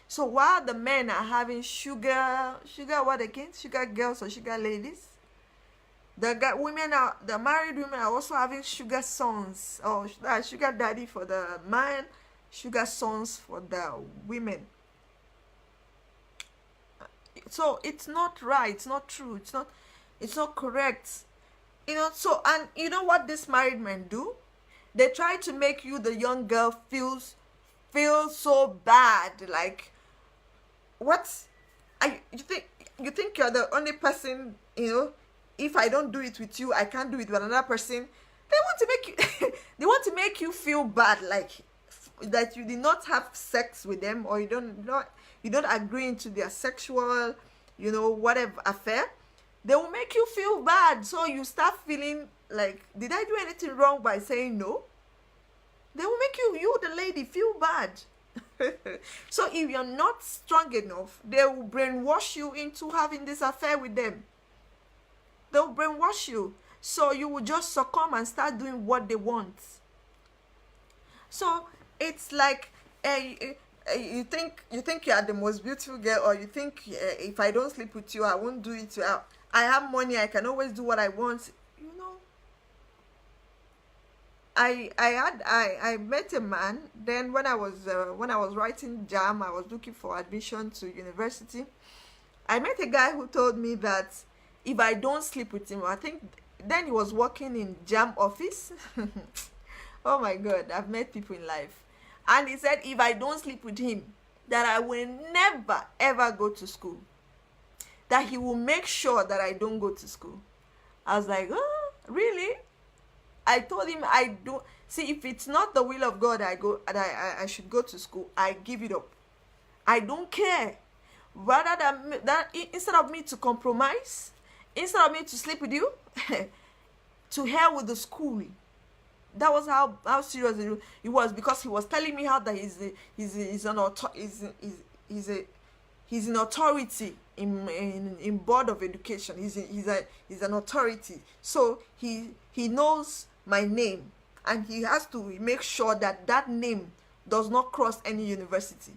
[SPEAKER 2] So while the men are having sugar what again? Sugar girls or sugar ladies? The married women are also having sugar sons, or sugar daddy for the man, sugar sons for the women. So it's not right, it's not true, it's not correct. So, and you know what these married men do? They try to make you, the young girl, feel so bad. Like, what? You think you're the only person, if I don't do it with you, I can't do it with another person. They want to make you they want to make you feel bad, like that you did not have sex with them, or you don't agree into their sexual, whatever affair. They will make you feel bad, so you start feeling like, did I do anything wrong by saying no? They will make you the lady, feel bad. So if you're not strong enough, they will brainwash you into having this affair with them. They'll brainwash you, so you will just succumb and start doing what they want. So it's like, you think you are the most beautiful girl, or you think if I don't sleep with you, I won't do it. I have money, I can always do what I want. I met a man. Then when I was writing JAM, I was looking for admission to university. I met a guy who told me that if I don't sleep with him, I think then he was working in JAM office. Oh my God, I've met people in life. And he said, if I don't sleep with him, that I will never ever go to school. That he will make sure that I don't go to school. I was like, oh, really? I told him, I don't see, if it's not the will of God I should go to school, I give it up. I don't care. Rather than that, instead of me to compromise, instead of me to sleep with you, to hell with the school. That was how serious it was, because he was telling me how that he's an authority in board of education. He's an authority, so he knows my name, and he has to make sure that name does not cross any university.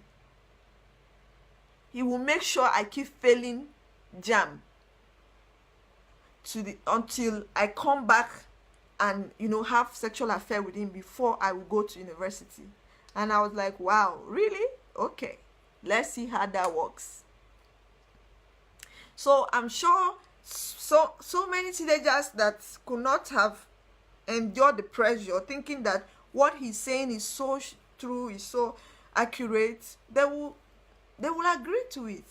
[SPEAKER 2] He will make sure I keep failing JAM until I come back and have sexual affair with him before I will go to university. And I was like, wow, really? Okay, let's see how that works. So I'm sure so many teenagers that could not have endured the pressure, thinking that what he's saying is so true, is so accurate, they will agree to it.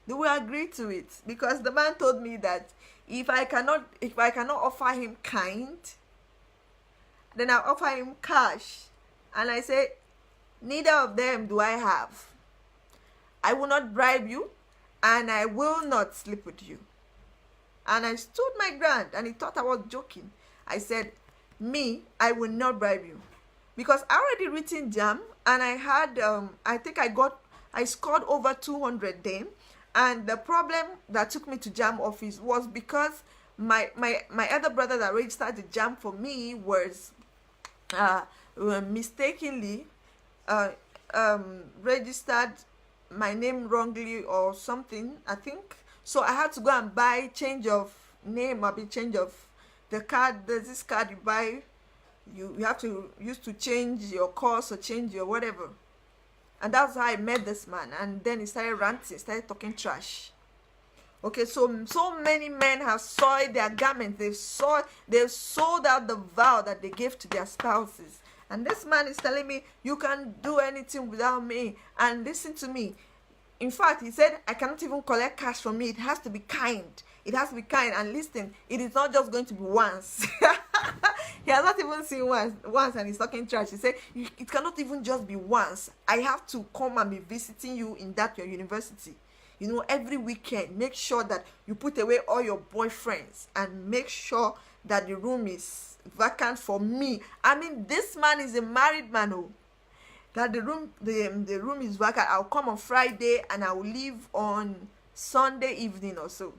[SPEAKER 2] They will agree to it, because the man told me that if I cannot offer him kind, then I'll offer him cash. And I say, neither of them do I have. I will not bribe you, and I will not sleep with you. And I stood my ground, and he thought I was joking. I said, I will not bribe you, because I already written JAM, and I had I think I scored over 200 then. And the problem that took me to JAM office was because my other brother that registered the JAM for me was mistakenly registered my name wrongly or something, I think. So I had to go and buy change of name, or change of the card. There's this card you buy, you have to use to change your course or change your whatever. And that's how I met this man. And then he started ranting, started talking trash. Okay, so many men have soiled their garments. They've sold out the vow that they gave to their spouses. And this man is telling me, you can't do anything without me. And listen to me. In fact, he said, I cannot even collect cash from me. It has to be kind. It has to be kind. And listen, it is not just going to be once. He has not even seen once, and he's talking trash. He said, it cannot even just be once. I have to come and be visiting you in your university. You know, every weekend, make sure that you put away all your boyfriends and make sure that the room is vacant for me. I mean, this man is a married man, oh, that the room is vacant. I'll come on Friday and I will leave on Sunday evening or so.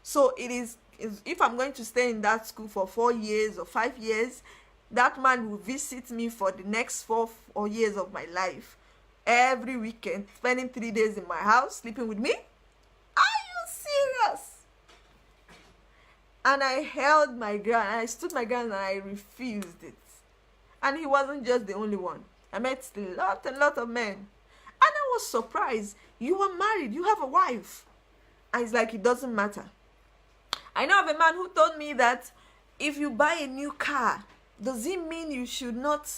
[SPEAKER 2] So it is, if I'm going to stay in that school for 4 years or 5 years, that man will visit me for the next 4 years of my life. Every weekend, spending 3 days in my house, sleeping with me. Are you serious? And I held my ground, and I stood my ground, and I refused it. And he wasn't just the only one. I met a lot of men. And I was surprised. You are married, you have a wife. And it's like, it doesn't matter. I know of a man who told me that if you buy a new car, does it mean you should not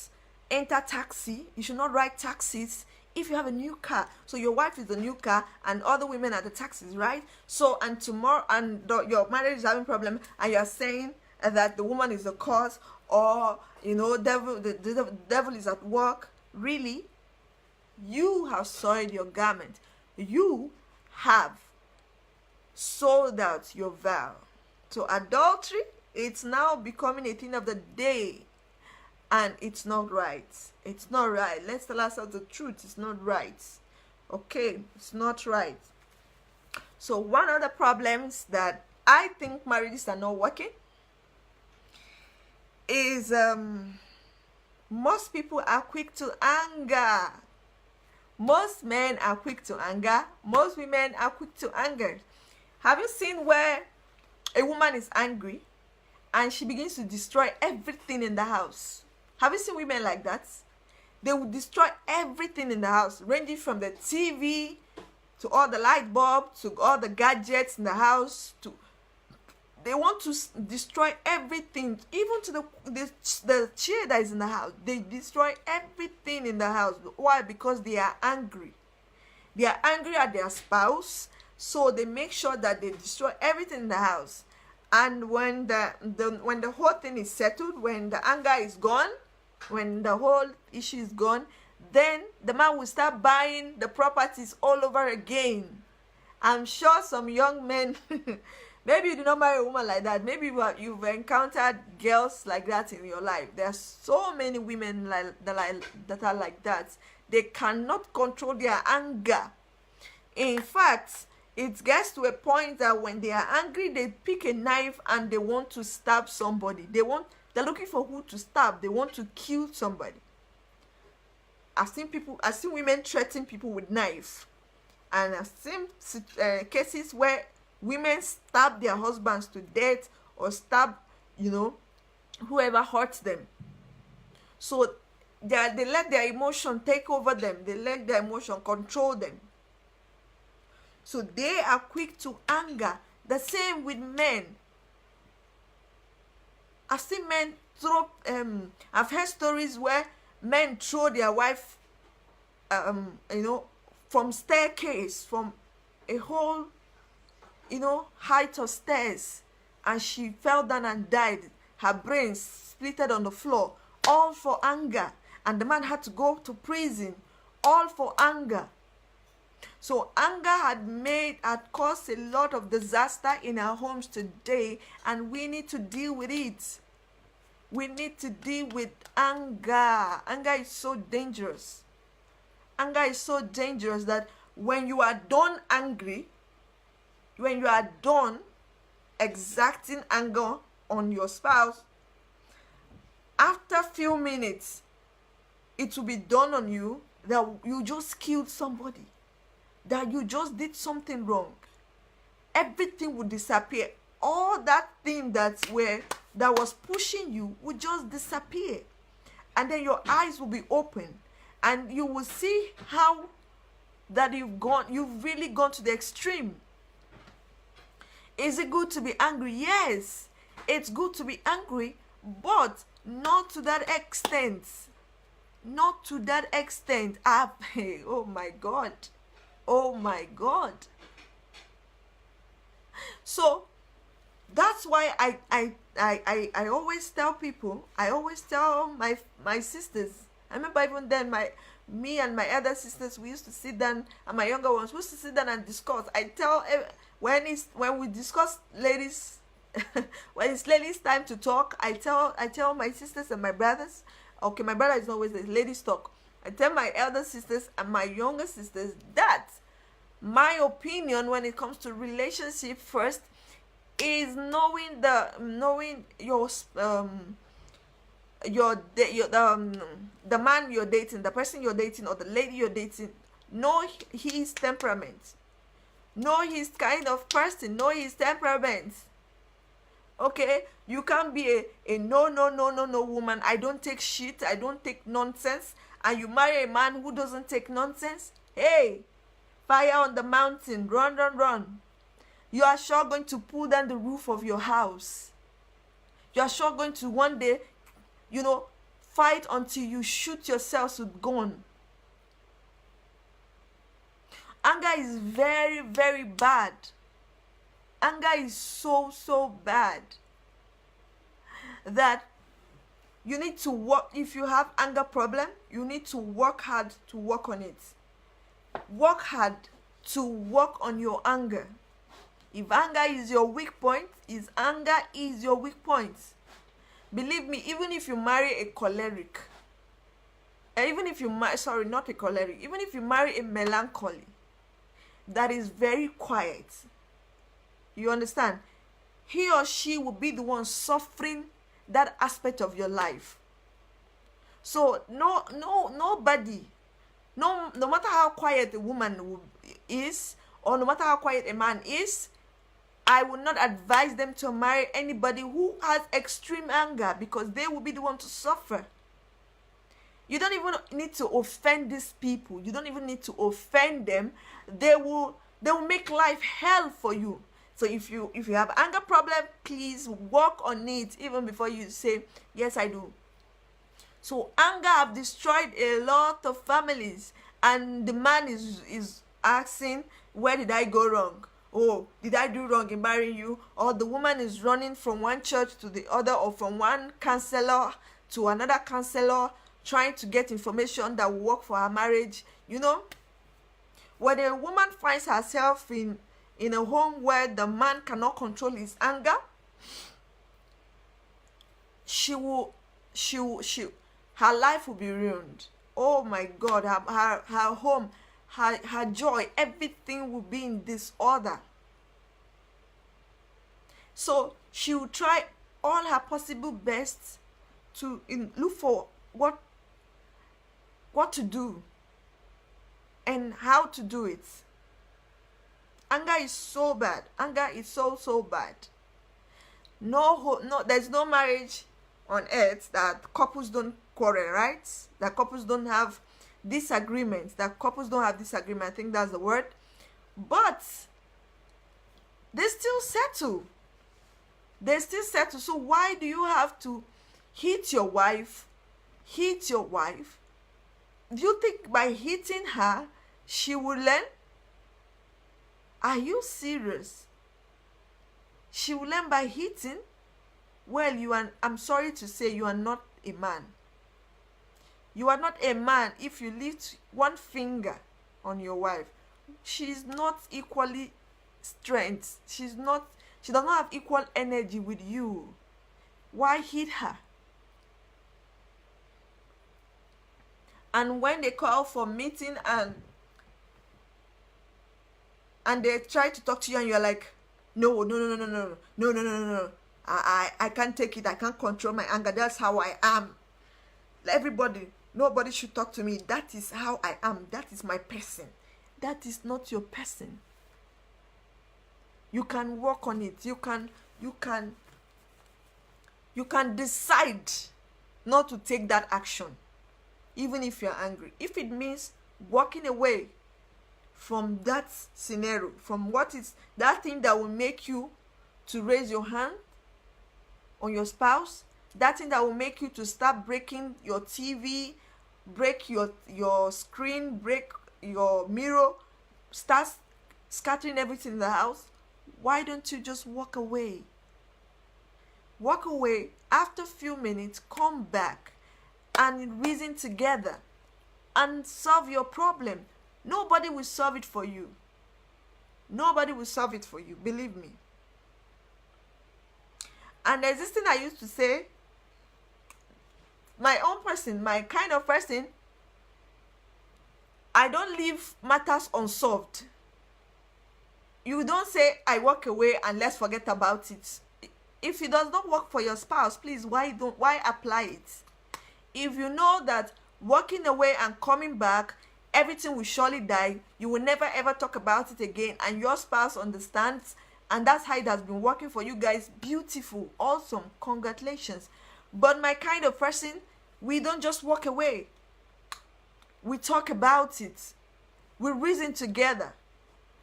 [SPEAKER 2] enter taxi? You should not ride taxis if you have a new car. So your wife is the new car and other women are the taxis, right? So, and tomorrow, and your marriage is having problem, and you're saying that the woman is the cause, or, you know, the devil is at work. Really? You have soiled your garment. You have sold out your vow. So adultery, it's now becoming a thing of the day. And it's not right. It's not right. Let's tell ourselves the truth. It's not right. Okay, it's not right. So one of the problems that I think marriages are not working is most people are quick to anger. Most men are quick to anger. Most women are quick to anger. Have you seen where a woman is angry and she begins to destroy everything in the house? Have you seen women like that? They will destroy everything in the house, ranging from the TV to all the light bulbs to all the gadgets in the house. They want to destroy everything, even to the chair that is in the house. They destroy everything in the house. Why? Because they are angry. They are angry at their spouse, so they make sure that they destroy everything in the house. And when the whole thing is settled, when the anger is gone, when the whole issue is gone, then the man will start buying the properties all over again. I'm sure some young men, maybe you do not marry a woman like that. Maybe you've encountered girls like that in your life. There are so many women that are like that. They cannot control their anger. In fact, it gets to a point that when they are angry, they pick a knife and they want to stab somebody. They're looking for who to stab. They want to kill somebody. I've seen women threaten people with knife. And I've seen cases where women stab their husbands to death or stab, whoever hurts them. So they let their emotion take over them. They let their emotion control them. So they are quick to anger. The same with men. I've seen men I've heard stories where men throw their wife, from staircase, from a whole, height of stairs, and she fell down and died. Her brain splitted on the floor, all for anger. And the man had to go to prison, all for anger. So anger had caused a lot of disaster in our homes today, and we need to deal with it. We need to deal with anger. Anger is so dangerous. Anger is so dangerous that when you are done angry, when you are done exacting anger on your spouse, after a few minutes, it will be done on you that you just killed somebody, that you just did something wrong. Everything will disappear. All that thing that was pushing you will just disappear. And then your eyes will be open. And you will see how that you've really gone to the extreme. Is it good to be angry? Yes, it's good to be angry, but not to that extent. Not to that extent. Oh my God. Oh my God. So that's why I always tell people, I always tell my sisters. I remember even then Me and my other sisters, we used to sit down, and my younger ones, we used to sit down and discuss. I tell, when we discuss ladies, when it's ladies time to talk, I tell my sisters and my brothers, okay, my brother is always the ladies talk. I tell my elder sisters and my younger sisters that my opinion when it comes to relationship first is knowing the man you're dating, the person you're dating, or the lady you're dating. Know his temperament, know his kind of person, know his temperament. Okay, you can't be a no woman. I don't take shit, I don't take nonsense, and you marry a man who doesn't take nonsense. Hey, fire on the mountain, run. You are sure going to pull down the roof of your house. You are sure going to one day, fight until you shoot yourselves with gun. Anger is very, very bad. Anger is so bad that you need to work. If you have anger problem, you need to work hard to work on it. Work hard to work on your anger. If anger is your weak point, believe me, even if you marry a choleric, even if you marry a melancholy that is very quiet, you understand, he or she will be the one suffering that aspect of your life. So nobody, no matter how quiet a woman is, or no matter how quiet a man is, I would not advise them to marry anybody who has extreme anger, because they will be the one to suffer. You don't even need to offend these people. You don't even need to offend them. They will make life hell for you. So if you have anger problem, please work on it even before you say, yes, I do. So anger have destroyed a lot of families, and the man is asking, where did I go wrong? Oh, did I do wrong in marrying you? Or the woman is running from one church to the other, or from one counselor to another counselor, trying to get information that will work for her marriage. When a woman finds herself in a home where the man cannot control his anger, her life will be ruined. Oh my God, her home, her joy, everything will be in disorder. So she will try all her possible best to look for what to do and how to do it. Anger is so bad. Anger is so bad. No, there's no marriage on earth that couples don't quarrel, right? That couples don't have disagreements. I think that's the word. But they still settle. So why do you have to hit your wife? Do you think by hitting her, she will learn? Are you serious? She will learn by hitting? Well, I'm sorry to say, you are not a man. You are not a man if you lift one finger on your wife. She is not equally strength. She does not have equal energy with you. Why hit her? And when they call for meeting and they try to talk to you, and you're like, no, I can't take it. I can't control my anger. That's how I am. Nobody should talk to me. That is how I am. That is my person. That is not your person. You can work on it. You can decide not to take that action, even if you're angry. If it means walking away from that scenario, from what is that thing that will make you to raise your hand on your spouse, that thing that will make you to start breaking your TV, break your screen, break your mirror, start scattering everything in the house, why don't you just walk away? Walk away. After a few minutes, come back and reason together. and solve your problem. Nobody will solve it for you. Nobody will solve it for you, believe me. And there's this thing I used to say, my own person, my kind of person, I don't leave matters unsolved. You don't say, I walk away and let's forget about it. If it does not work for your spouse, please, why apply it? If you know that walking away and coming back, everything will surely die, you will never ever talk about it again, and your spouse understands, and that's how it has been working for you guys, beautiful, awesome, congratulations. But my kind of person, we don't just walk away. We talk about it. We reason together.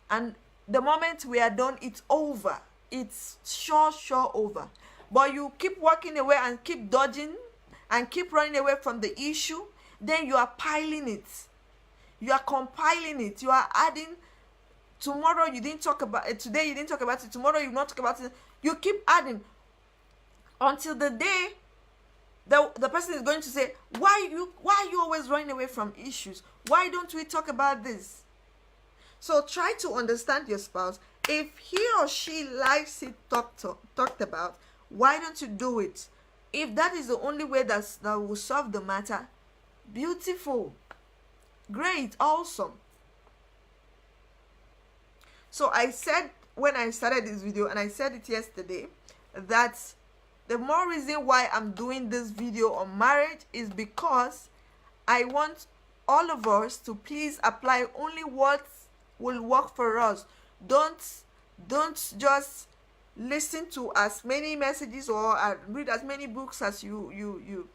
[SPEAKER 2] And the moment we are done, it's over. It's sure over. But you keep walking away and keep dodging and keep running away from the issue, then you are piling it. You are compiling it. You are adding. Tomorrow you didn't talk about it. Today you didn't talk about it. Tomorrow you not talk about it. You keep adding until the day the person is going to say, why are you always running away from issues? Why don't we talk about this? So try to understand your spouse. If he or she likes it talked about, why don't you do it? If that is the only way that will solve the matter, beautiful, great, awesome. So I said when I started this video, and I said it yesterday, that the more reason why I'm doing this video on marriage is because I want all of us to please apply only what will work for us. Don't just listen to as many messages or read as many books as you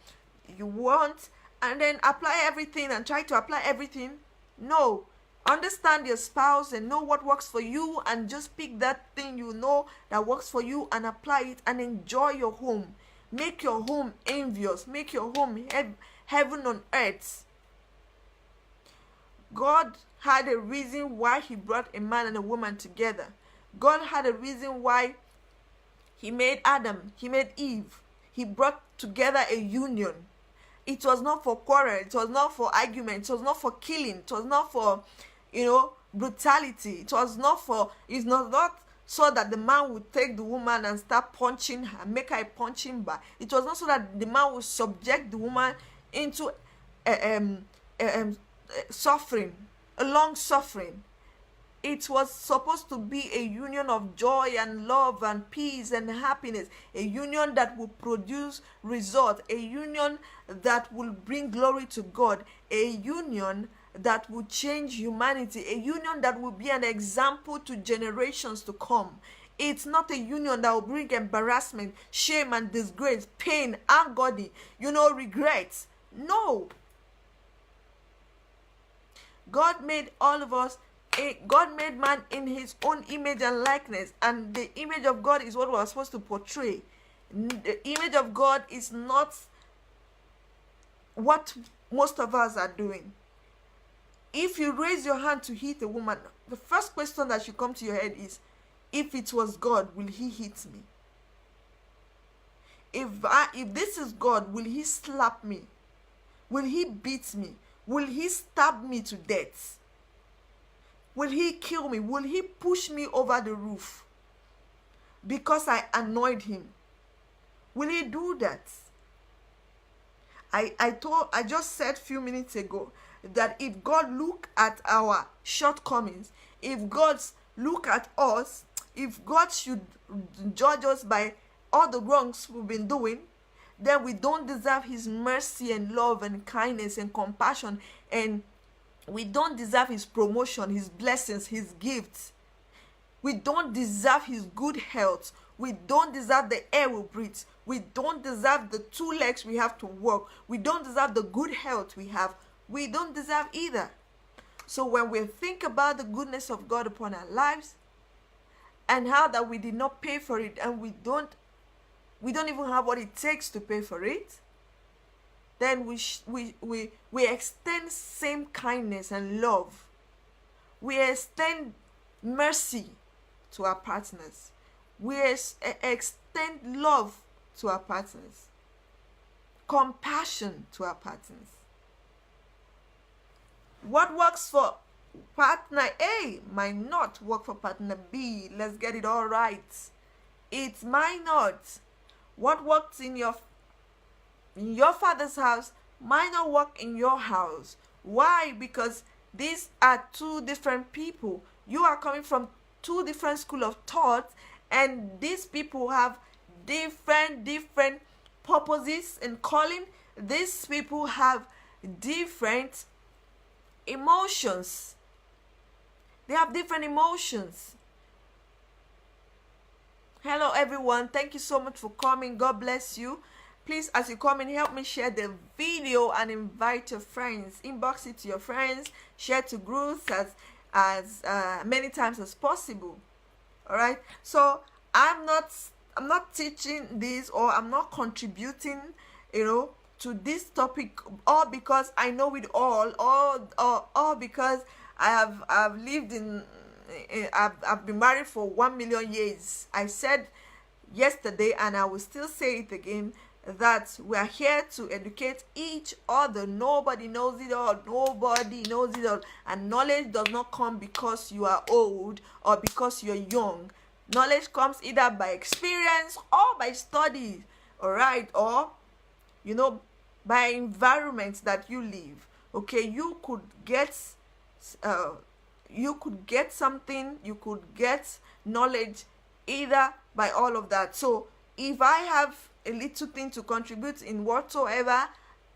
[SPEAKER 2] want and then apply everything and try to apply everything. No. Understand your spouse and know what works for you, and just pick that thing you know that works for you and apply it and enjoy your home. Make your home envious. Make your home heaven on earth. God had a reason why he brought a man and a woman together. God had a reason why he made Adam, he made Eve. He brought together a union. It was not for quarrel. It was not for argument. It was not for killing. It was not for brutality. It was not so that the man would take the woman and start punching her, make her punch him back. It was not so that the man would subject the woman into suffering, a long suffering. It was supposed to be a union of joy and love and peace and happiness, a union that will produce results, a union that will bring glory to God, a union that will change humanity, a union that will be an example to generations to come. It's not a union that will bring embarrassment, shame and disgrace, pain, agony, regrets. No. God made all of us. God made man in his own image and likeness, and the image of God is what we are supposed to portray. The image of God is not what most of us are doing. If you raise your hand to hit a woman, the first question that should come to your head is, if it was God, will he hit me? If this is God, will he slap me? Will he beat me? Will he stab me to death? Will he kill me? Will he push me over the roof because I annoyed him? Will he do that? I just said a few minutes ago that if God look at our shortcomings, if God look at us, if God should judge us by all the wrongs we've been doing, then we don't deserve his mercy and love and kindness and compassion, and we don't deserve his promotion, his blessings, his gifts. We don't deserve his good health. We don't deserve the air we breathe. We don't deserve the 2 legs we have to walk. We don't deserve the good health we have. We don't deserve either. So when we think about the goodness of God upon our lives and how that we did not pay for it, and we don't even have what it takes to pay for it, then we extend same kindness and love. We extend mercy to our partners. We extend love to our partners, compassion to our partners. What works for partner A might not work for partner B. Let's get it all right. It might not. What works in your father's house might not work in your house. Why? Because these are two different people. You are coming from two different school of thought, and these people have different purposes and calling. These people have different emotions. They have different emotions. Hello everyone, thank you so much for coming. God bless you. Please, as you come in, help me share the video and invite your friends. Inbox it to your friends. Share to groups as many times as possible. All right. So I'm not teaching this, or I'm not contributing, to this topic, all because I know it all because I've lived in. I've been married for 1 million years. I said yesterday, and I will still say it again, that we are here to educate each other. Nobody knows it all. Nobody knows it all. And knowledge does not come because you are old or because you're young. Knowledge comes either by experience or by study, all right, or by environment that you live. Okay, you could get something, you could get knowledge either by all of that. So if I have a little thing to contribute in whatsoever,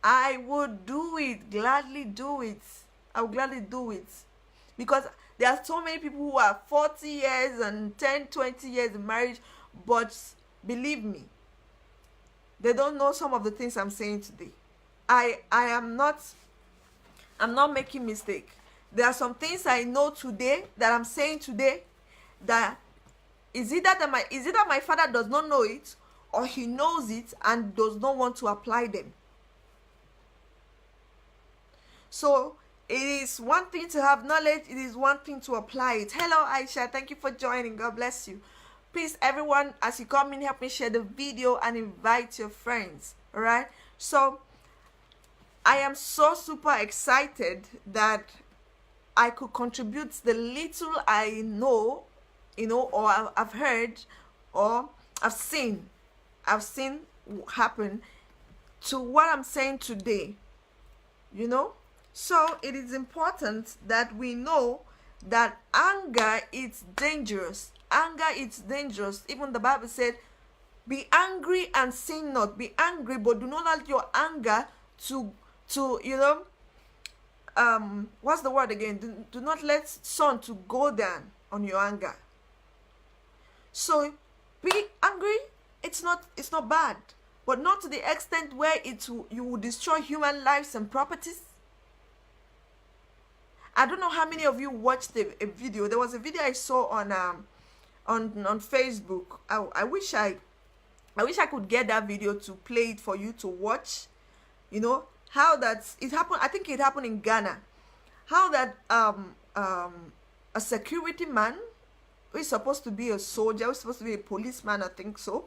[SPEAKER 2] I would do it, gladly do it. I would gladly do it, because there are so many people who are 40 years and 10-20 years in marriage, but believe me, they don't know some of the things I'm saying today. I'm not making mistake. There are some things I know today that I'm saying today that is either my father does not know it, or he knows it and does not want to apply them. So it is one thing to have knowledge, it is one thing to apply it. Hello Aisha, thank you for joining. God bless you. Please, everyone, as you come in, help me share the video and invite your friends. All right. So I am so super excited that I could contribute the little I know, or I've heard, or I've seen happen to what I'm saying today. So it is important that we know that anger is dangerous. Anger is dangerous. Even the Bible said, be angry and sin not. Be angry, but do not let your anger to what's the word again? Do not let sun to go down on your anger. So be angry. It's not bad, but not to the extent where you will destroy human lives and properties. I don't know how many of you watched a video. There was a video I saw on Facebook. I wish I could get that video to play it for you to watch. How that it happened. I think it happened in Ghana. How that a security man, who is supposed to be a soldier, who is supposed to be a policeman, I think so,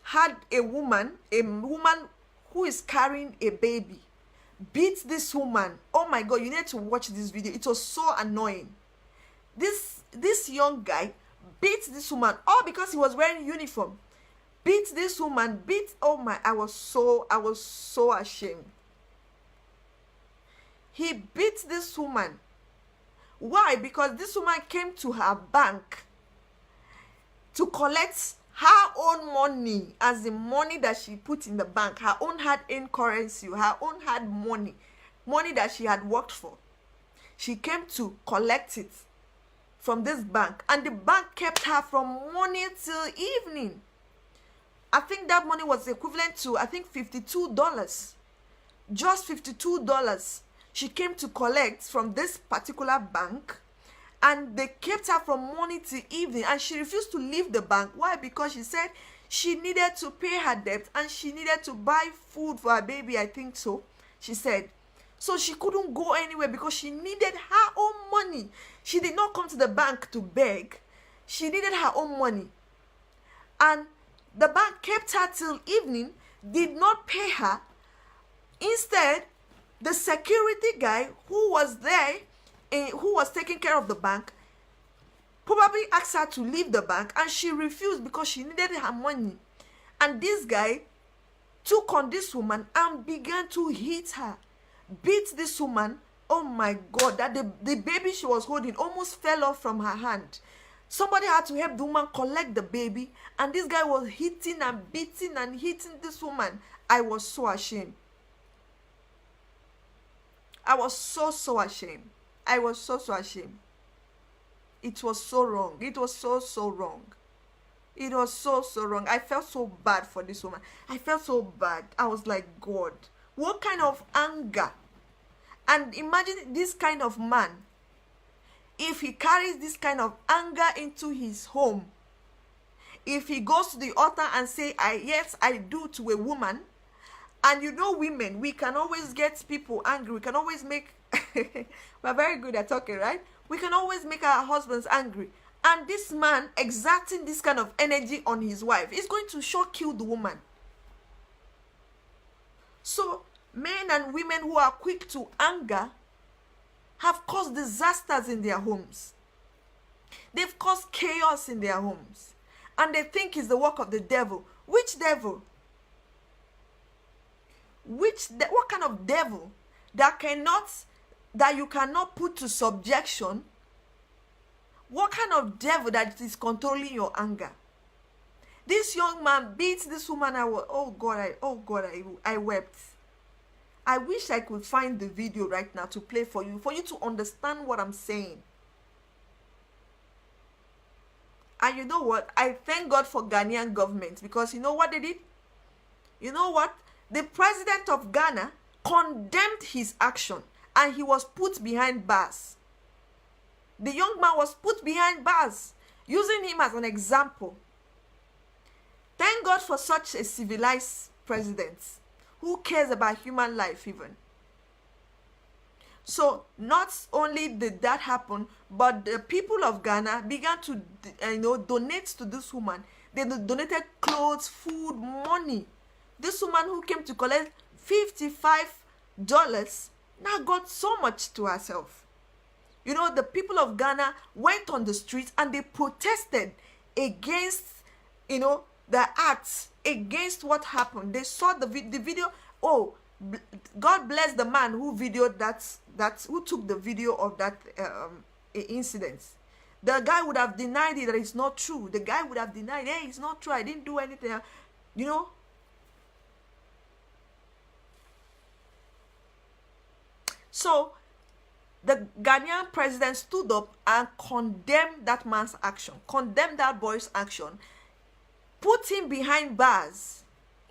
[SPEAKER 2] had a woman who is carrying a baby, beat this woman. Oh my God, you need to watch this video. It was so annoying. This young guy beat this woman, all because he was wearing uniform. Beat this woman, oh my, I was so ashamed. He beat this woman. Why? Because this woman came to her bank to collect her own money, as the money that she put in the bank, her own hard-earned currency, her own hard money that she had worked for. She came to collect it from this bank, and the bank kept her from morning till evening. I think that money was equivalent to, $52. Just $52. She came to collect from this particular bank, and they kept her from morning till evening, and she refused to leave the bank. Why? Because she said she needed to pay her debt, and she needed to buy food for her baby, I think so, she said. So she couldn't go anywhere because she needed her own money. She did not come to the bank to beg. She needed her own money. And the bank kept her till evening, did not pay her. Instead, The security guy who was there, who was taking care of the bank, probably asked her to leave the bank, and she refused because she needed her money. And this guy took on this woman and began to hit her, beat this woman. Oh my God, that the baby she was holding almost fell off from her hand. Somebody had to help the woman collect the baby, and this guy was hitting and beating and hitting this woman. I was so ashamed. I was so ashamed. I was so ashamed. It was so wrong. It was so wrong. It was so wrong. I felt so bad for this woman. I felt so bad. I was like, God, what kind of anger? And imagine this kind of man, if he carries this kind of anger into his home, if he goes to the altar and say, yes, I do to a woman. And you know, women, we can always get people angry. We can always make, we're very good at talking, right? We can always make our husbands angry. And this man exerting this kind of energy on his wife is going to sure kill the woman. So men and women who are quick to anger have caused disasters in their homes. They've caused chaos in their homes. And they think it's the work of the devil. Which devil? What kind of devil that you cannot put to subjection? What kind of devil that is controlling your anger? This young man beats this woman. I wept. I wish I could find the video right now to play for you to understand what I'm saying. And you know what? I thank God for Ghanaian government, because you know what they did? You know what? The president of Ghana condemned his action, and he was put behind bars. The young man was put behind bars, using him as an example. Thank God for such a civilized president who cares about human life even. So not only did that happen, but the people of Ghana began to donate to this woman. They donated clothes, food, money. This woman who came to collect $55 now got so much to herself. You know, the people of Ghana went on the streets and they protested against, the acts, against what happened. They saw the video. Oh, God bless the man who videoed who took the video of that incident. The guy would have denied it, that it's not true. The guy would have denied, hey, it's not true, I didn't do anything. So the Ghanaian president stood up and condemned that man's action, condemned that boy's action, put him behind bars,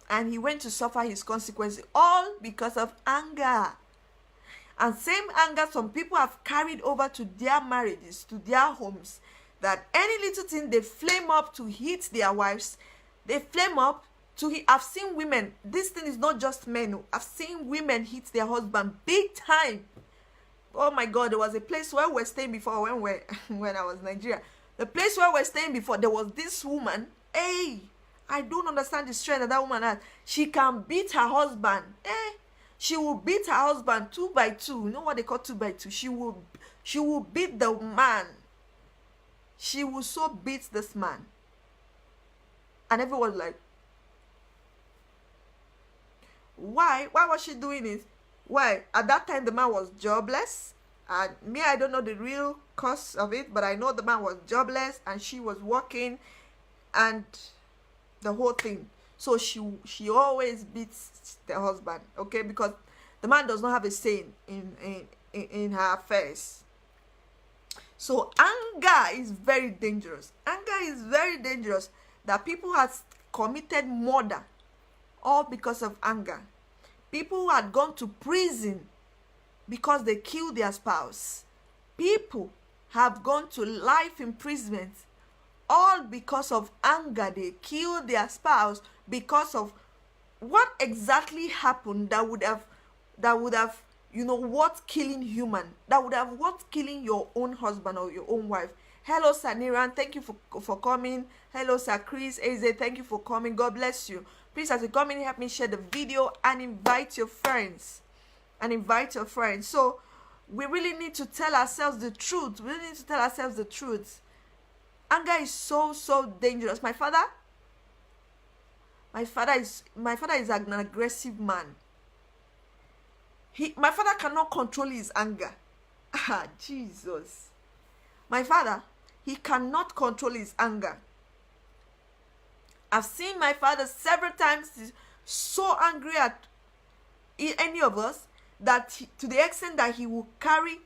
[SPEAKER 2] and he went to suffer his consequences, all because of anger. And same anger some people have carried over to their marriages, to their homes, that any little thing they flame up to hit their wives, they flame up to hit. I've seen women, this thing is not just men, I've seen women hit their husband big time. Oh my God, there was a place where we were staying before when I was in Nigeria. The place where we were staying before, there was this woman. Hey, I don't understand the strength that woman has. She can beat her husband. She will beat her husband 2 by 2. You know what they call 2 by 2? She will beat the man. She will so beat this man. And everyone was like, why? Why was she doing it? Why? At that time, the man was jobless. And me, I don't know the real cause of it, but I know the man was jobless and she was working and the whole thing. So she always beats the husband, okay? Because the man does not have a say in her affairs. So anger is very dangerous. Anger is very dangerous. That people have committed murder all because of anger. People who had gone to prison because they killed their spouse. People have gone to life imprisonment all because of anger. They killed their spouse because of what exactly happened that would have worth killing human, that would have worth killing your own husband or your own wife. Hello, Saniran, thank you for coming. Hello, Sir Chris Eze, thank you for coming. God bless you. Please, as you come in, help me share the video and invite your friends. and invite your friends. So we really need to tell ourselves the truth. We really need to tell ourselves the truth. Anger is so dangerous. My father is an aggressive man. My father cannot control his anger. Ah, Jesus. My father, he cannot control his anger. I've seen my father several times so angry at any of us that to the extent that he will carry,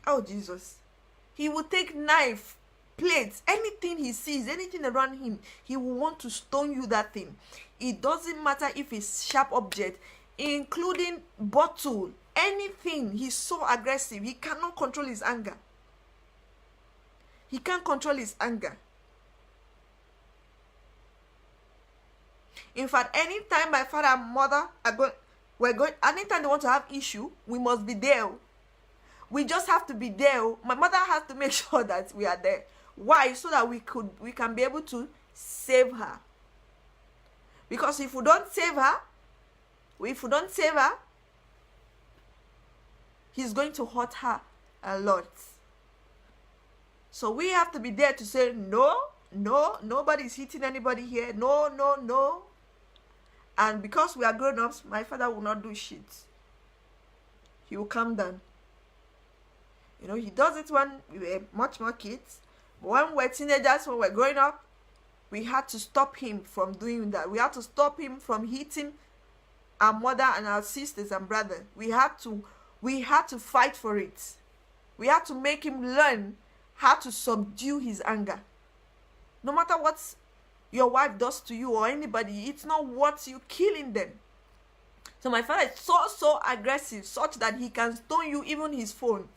[SPEAKER 2] oh Jesus, he will take knife, plates, anything he sees, anything around him, he will want to stone you that thing. It doesn't matter if it's sharp object, including bottle, anything. He's so aggressive. He cannot control his anger. He can't control his anger. In fact, anytime my father and mother anytime they want to have issue, we must be there. We just have to be there. My mother has to make sure that we are there. Why? So that we can be able to save her. Because if we don't save her, he's going to hurt her a lot. So we have to be there to say, no, nobody's hitting anybody here. No. And because we are grown-ups, my father will not do shit. He will calm down. He does it when we were much more kids. But when we were teenagers, when we were growing up, we had to stop him from doing that. We had to stop him from hitting our mother and our sisters and brother. We had to fight for it. We had to make him learn how to subdue his anger. No matter what your wife does to you or anybody, it's not worth you killing them. So my father is so aggressive, such that he can stone you, even his phone.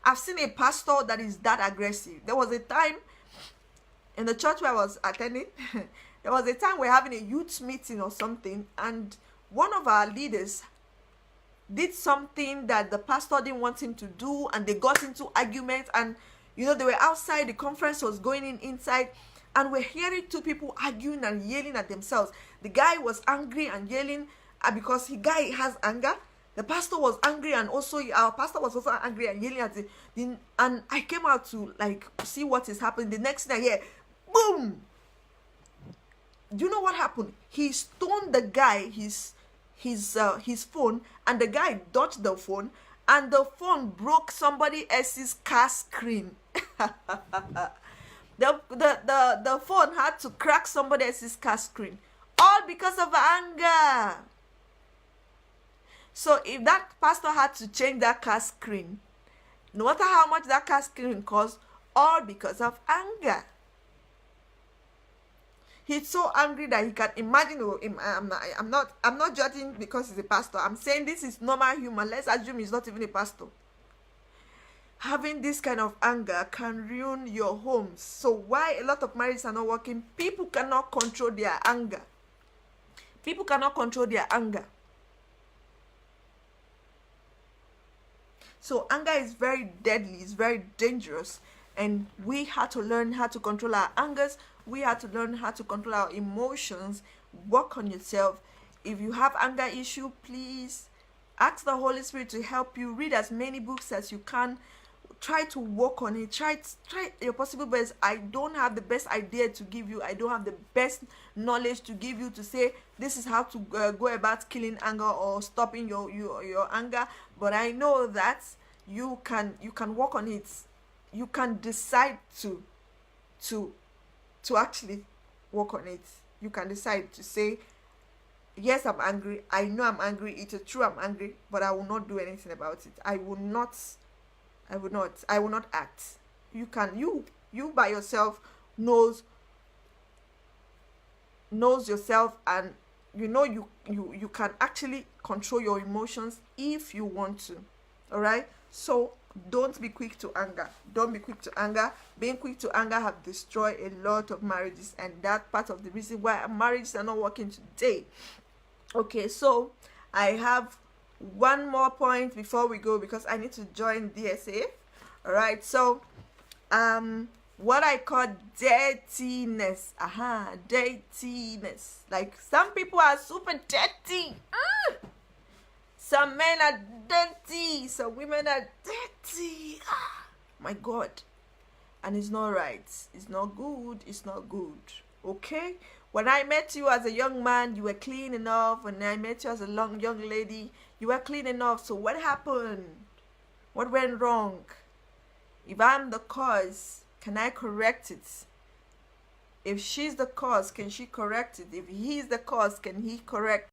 [SPEAKER 2] I've seen a pastor that is that aggressive. There was a time in the church where I was attending, there was a time we're having a youth meeting or something, and one of our leaders did something that the pastor didn't want him to do, and they got into arguments, and they were outside, the conference was going inside, and we're hearing two people arguing and yelling at themselves. The guy was angry and yelling because the guy has anger. The pastor was angry, and also our pastor was also angry and yelling at him. And I came out to see what is happening. The next thing I hear, boom! Do you know what happened? He stoned the guy, his phone, and the guy dodged the phone, and the phone broke somebody else's car screen. The phone had to crack somebody else's car screen, all because of anger. So if that pastor had to change that car screen, no matter how much that car screen cost, all because of anger. He's so angry that he can imagine. I'm not judging because he's a pastor. I'm saying this is normal human. Let's assume he's not even a pastor. Having this kind of anger can ruin your homes. So why a lot of marriages are not working? People cannot control their anger. People cannot control their anger. So anger is very deadly. It's very dangerous. And we had to learn how to control our angers. We had to learn how to control our emotions. Work on yourself. If you have anger issue, please ask the Holy Spirit to help you. Read as many books as you can. Try to work on it. Try your possible best. I don't have the best idea to give you. I don't have the best knowledge to give you to say this is how to go about killing anger or stopping your anger. But I know that you can work on it. You can decide to actually work on it. You can decide to say, yes, I'm angry. I know I'm angry. It's true I'm angry, but I will not do anything about it. I will not act. You by yourself knows yourself, and you can actually control your emotions if you want to. All right? So don't be quick to anger. Don't be quick to anger. Being quick to anger have destroyed a lot of marriages, and that's part of the reason why marriages are not working today. Okay, so I have one more point before we go, because I need to join DSA. All right, so
[SPEAKER 1] what I call dirtiness. Dirtiness. Like some people are super dirty. Some men are dirty. Some women are dirty. My God. And it's not right. It's not good. It's not good. Okay? When I met you as a young man, you were clean enough. When I met you as a young lady, you were clean enough. So what happened? What went wrong? If I'm the cause, can I correct it? If she's the cause, can she correct it? If he's the cause, can he correct?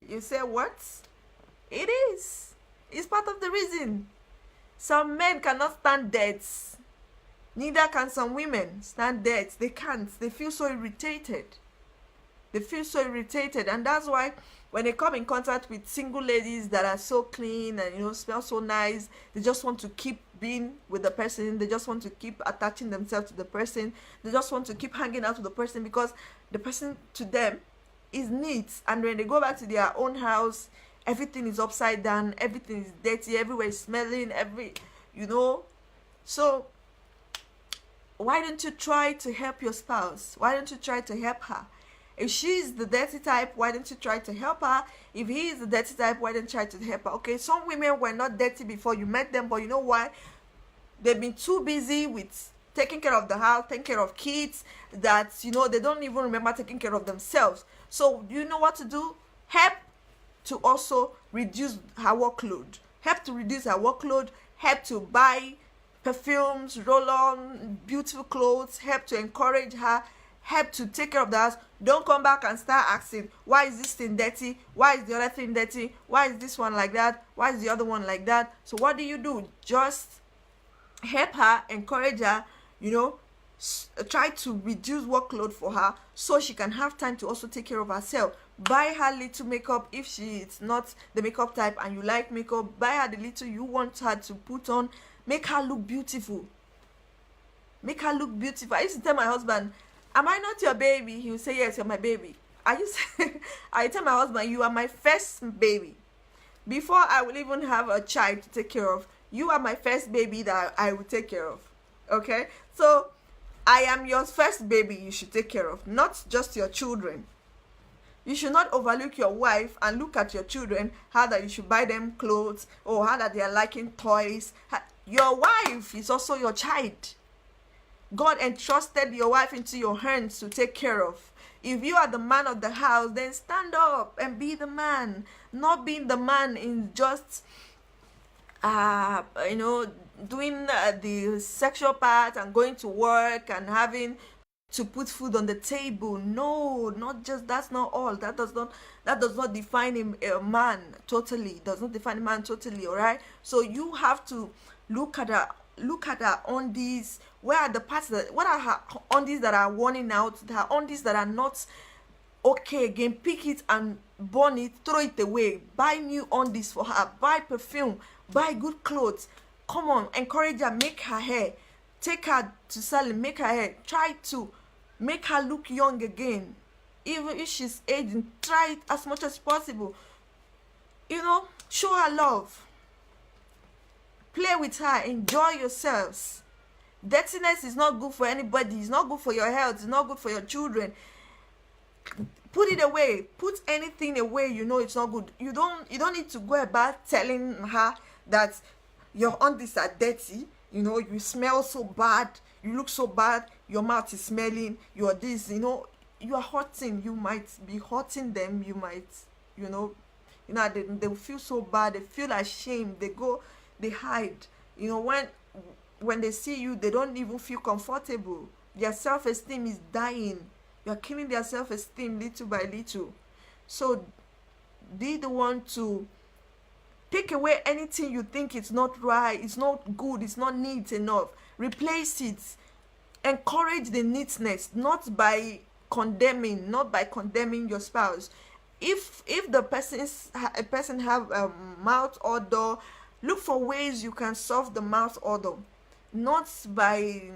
[SPEAKER 1] You say what? It is. It's part of the reason. Some men cannot stand debts. Neither can some women stand debts. They can't. They feel so irritated. They feel so irritated, and that's why when they come in contact with single ladies that are so clean and smell so nice, they just want to keep being with the person. They just want to keep attaching themselves to the person. They just want to keep hanging out with the person because the person to them is neat. And when they go back to their own house, everything is upside down, everything is dirty, everywhere is smelling, so why don't you try to help your spouse? Why don't you try to help her? If she's the dirty type, why don't you try to help her? If he is the dirty type, why don't you try to help her? Okay, some women were not dirty before you met them, but you know why? They've been too busy with taking care of the house, taking care of kids, that they don't even remember taking care of themselves. So you know what to do? Help to also reduce her workload. Help to reduce her workload. Help to buy perfumes, roll on beautiful clothes. Help to encourage her. Help to take care of the house. Don't come back and start asking, why is this thing dirty? Why is the other thing dirty? Why is this one like that? Why is the other one like that? So what do? Just help her, encourage her, try to reduce workload for her so she can have time to also take care of herself. Buy her little makeup if she is not the makeup type and you like makeup. Buy her the little you want her to put on. Make her look beautiful. Make her look beautiful. I used to tell my husband, am I not your baby? He will say, yes, you're my baby. I tell my husband, you are my first baby. Before I will even have a child to take care of, you are my first baby that I will take care of. Okay? So I am your first baby you should take care of, not just your children. You should not overlook your wife and look at your children, how that you should buy them clothes or how that they are liking toys. Your wife is also your child. God entrusted your wife into your hands to take care of. If you are the man of the house, then stand up and be the man. Not being the man in just, doing the sexual part and going to work and having to put food on the table. No, not just, that's not all. That does not define a man totally. Does not define a man totally, all right? So you have to look at her undies. Where are the parts what are her undies that are worn out, her undies that are not okay again? Pick it and burn it, throw it away. Buy new undies for her. Buy perfume. Buy good clothes. Come on, encourage her. Make her hair. Take her to salon. Make her hair. Try to make her look young again. Even if she's aging, try it as much as possible. Show her love. Play with her. Enjoy yourselves. Dirtiness is not good for anybody. It's not good for your health. It's not good for your children. Put it away. Put anything away it's not good. You don't need to go about telling her that your undies are dirty. You smell so bad. You look so bad. Your mouth is smelling. You're this. You are hurting. You might be hurting them. You might, they feel so bad. They feel ashamed. They hide. When they see you, they don't even feel comfortable. Their self-esteem is dying. You're killing their self-esteem little by little. So be the one to take away anything you think it's not right, it's not good, it's not neat enough. Replace it. Encourage the neatness, not by condemning your spouse. If the person have a mouth odor, look for ways you can solve the mouth odor. Not by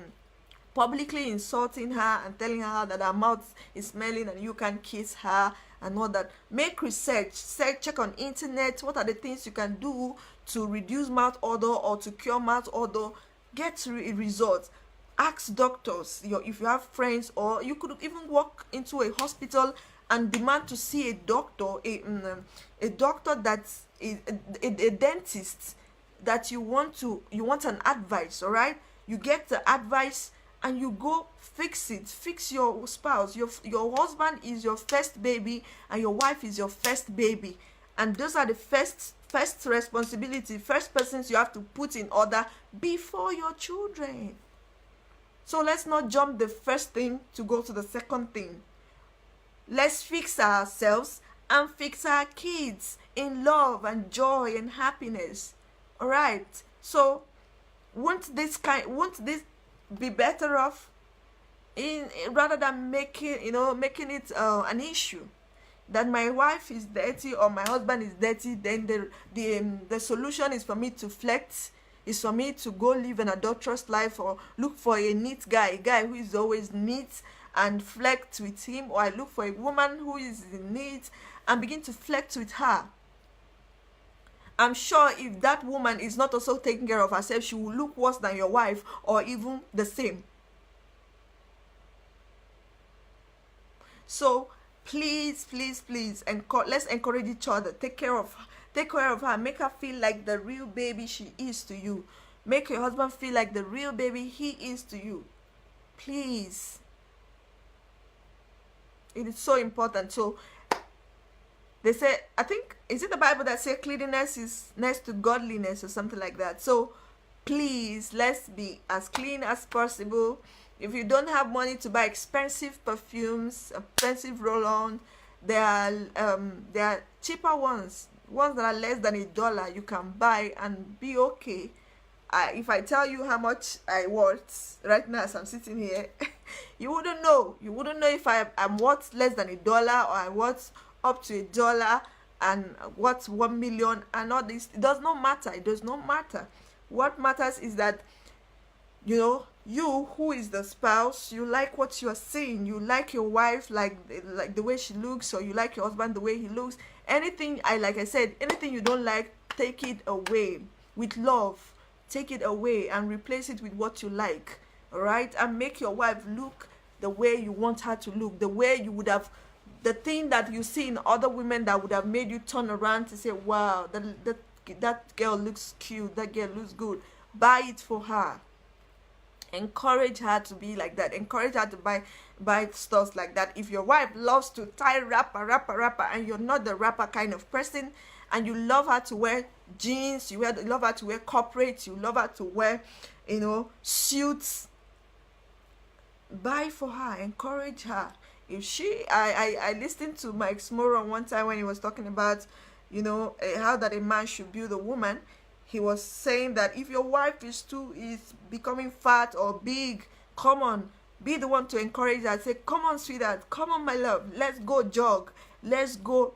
[SPEAKER 2] publicly insulting her and telling her that her mouth is smelling and you can kiss her and all that. Make research, check on internet, what are the things you can do to reduce mouth odor or to cure mouth odor. Get results. Ask doctors, if you have friends, or you could even walk into a hospital and demand to see a doctor, a doctor that's a dentist, that you want an advice. All right, you get the advice and you go fix it. Fix your spouse. Your husband is your first baby and your wife is your first baby, and those are the first responsibility, first persons you have to put in order before your children. So let's not jump the first thing to go to the second thing. Let's fix ourselves and fix our kids in love and joy and happiness. All right, so won't this be better off rather than making it an issue that my wife is dirty or my husband is dirty? Then the solution is for me to flex, is for me to go live an adulterous life, or look for a neat guy, a guy who is always neat, and flex with him, or I look for a woman who is neat and begin to flex with her. I'm sure if that woman is not also taking care of herself, she will look worse than your wife, or even the same. So please, let's encourage each other. Take care of her. Make her feel like the real baby she is to you. Make your husband feel like the real baby he is to you. Please. It is so important. So they say, I think, is it the Bible that says cleanliness is next to godliness or something like that? So please, let's be as clean as possible. If you don't have money to buy expensive perfumes, expensive roll-on, there are cheaper ones that are less than $1 you can buy and be okay. If I tell you how much I worth right now as I'm sitting here, you wouldn't know. You wouldn't know if I'm worth less than $1 or I'm worth up to $1 and worth 1 million and all this. It does not matter. It does not matter. What matters is that, you who is the spouse, you like what you are seeing. You like your wife like the way she looks, or you like your husband the way he looks. Anything, like I said, anything you don't like, take it away with love. Take it away and replace it with what you like. All right, and make your wife look the way you want her to look, the way you would have, the thing that you see in other women that would have made you turn around to say, wow, that girl looks cute, that girl looks good. Buy it for her. Encourage her to be like that. Encourage her to buy stuff like that. If your wife loves to tie wrapper, and you're not the wrapper kind of person, and you love her to wear jeans, you love her to wear corporate, you love her to wear, suits, buy for her. Encourage her. If I listened to Mike Smoron one time when he was talking about, how that a man should build a woman. He was saying that if your wife is becoming fat or big, come on, be the one to encourage her. Say, come on, sweetheart, come on, my love, let's go jog, let's go,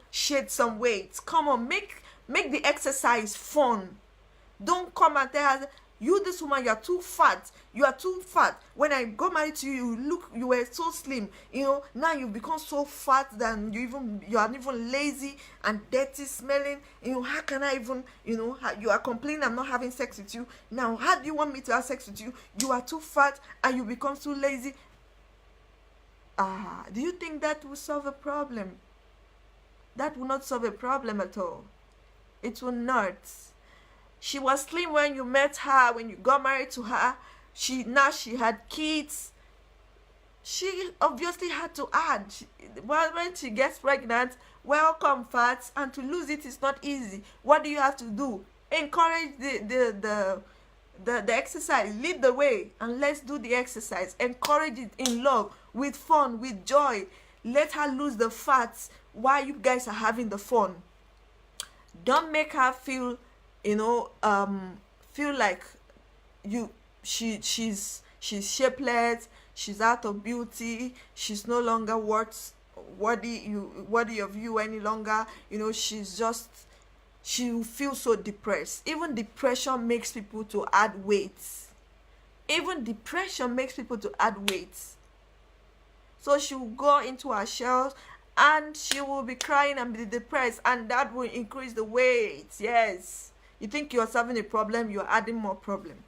[SPEAKER 2] shed some weights. Come on, make the exercise fun. Don't come and tell her, this woman, you are too fat. You are too fat. When I got married to you, you were so slim. Now you've become so fat that you are even lazy and dirty smelling. How can I even, you are complaining I'm not having sex with you. Now, how do you want me to have sex with you? You are too fat and you become too lazy. Do you think that will solve a problem? That will not solve a problem at all. It will not. She was slim when you met her, when you got married to her. Now she had kids. She obviously had to add. When she gets pregnant, welcome fat, and to lose it is not easy. What do you have to do? Encourage the exercise. Lead the way, and let's do the exercise. Encourage it in love, with fun, with joy. Let her lose the fats while you guys are having the fun. Don't make her feel like she's shapeless, she's out of beauty, she's no longer worthy of you any longer. She will feel so depressed. Even depression makes people to add weight. Even depression makes people to add weight. So she will go into her shells and she will be crying and be depressed, and that will increase the weight. Yes. You think you're solving a problem, you're adding more problem.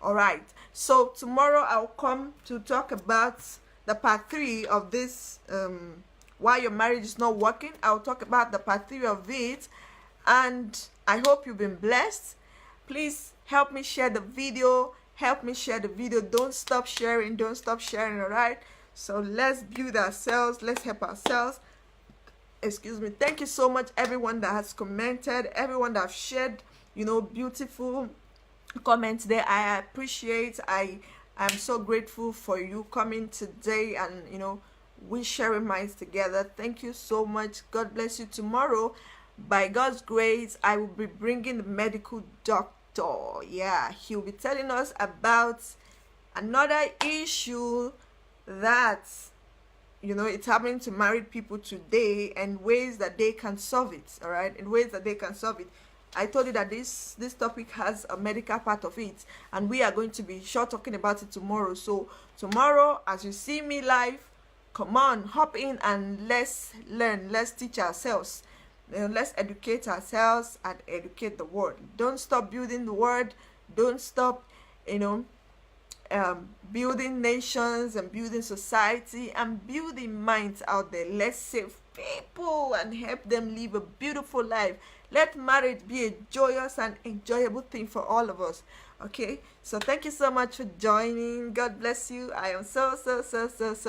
[SPEAKER 2] All right. So tomorrow I'll come to talk about the part 3 of this, why your marriage is not working. I'll talk about the part 3 of it, and I hope you've been blessed. Please help me share the video. Help me share the video. Don't stop sharing. Don't stop sharing. All right. So let's build ourselves. Let's help ourselves. Excuse me. Thank you so much, everyone that has commented, everyone that have shared, you know, beautiful comments there. I appreciate. I'm so grateful for you coming today, and you know, we sharing minds together. Thank you so much. God bless you. Tomorrow, by God's grace, I will be bringing the medical doctor. Yeah, he'll be telling us about another issue that, you know, it's happening to married people today, and ways that they can solve it. All right, in ways that they can solve it. I told you that this topic has a medical part of it, and we are going to be talking about it tomorrow. So tomorrow, as you see me live, come on, hop in and let's learn. Let's teach ourselves. Let's educate ourselves and educate the world. Don't stop building the world. Don't stop, you know, building nations and building society and building minds out there. Let's save people and help them live a beautiful life. Let marriage be a joyous and enjoyable thing for all of us. Okay, so thank you so much for joining. God bless you. I am so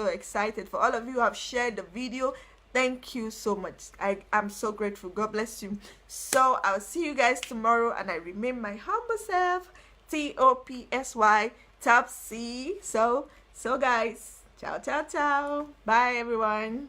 [SPEAKER 2] excited for all of you who have shared the video. Thank you so much. I'm so grateful. God bless you. So I'll see you guys tomorrow, and I remain my humble self, Topsy, Topsy. So guys, ciao. Bye everyone.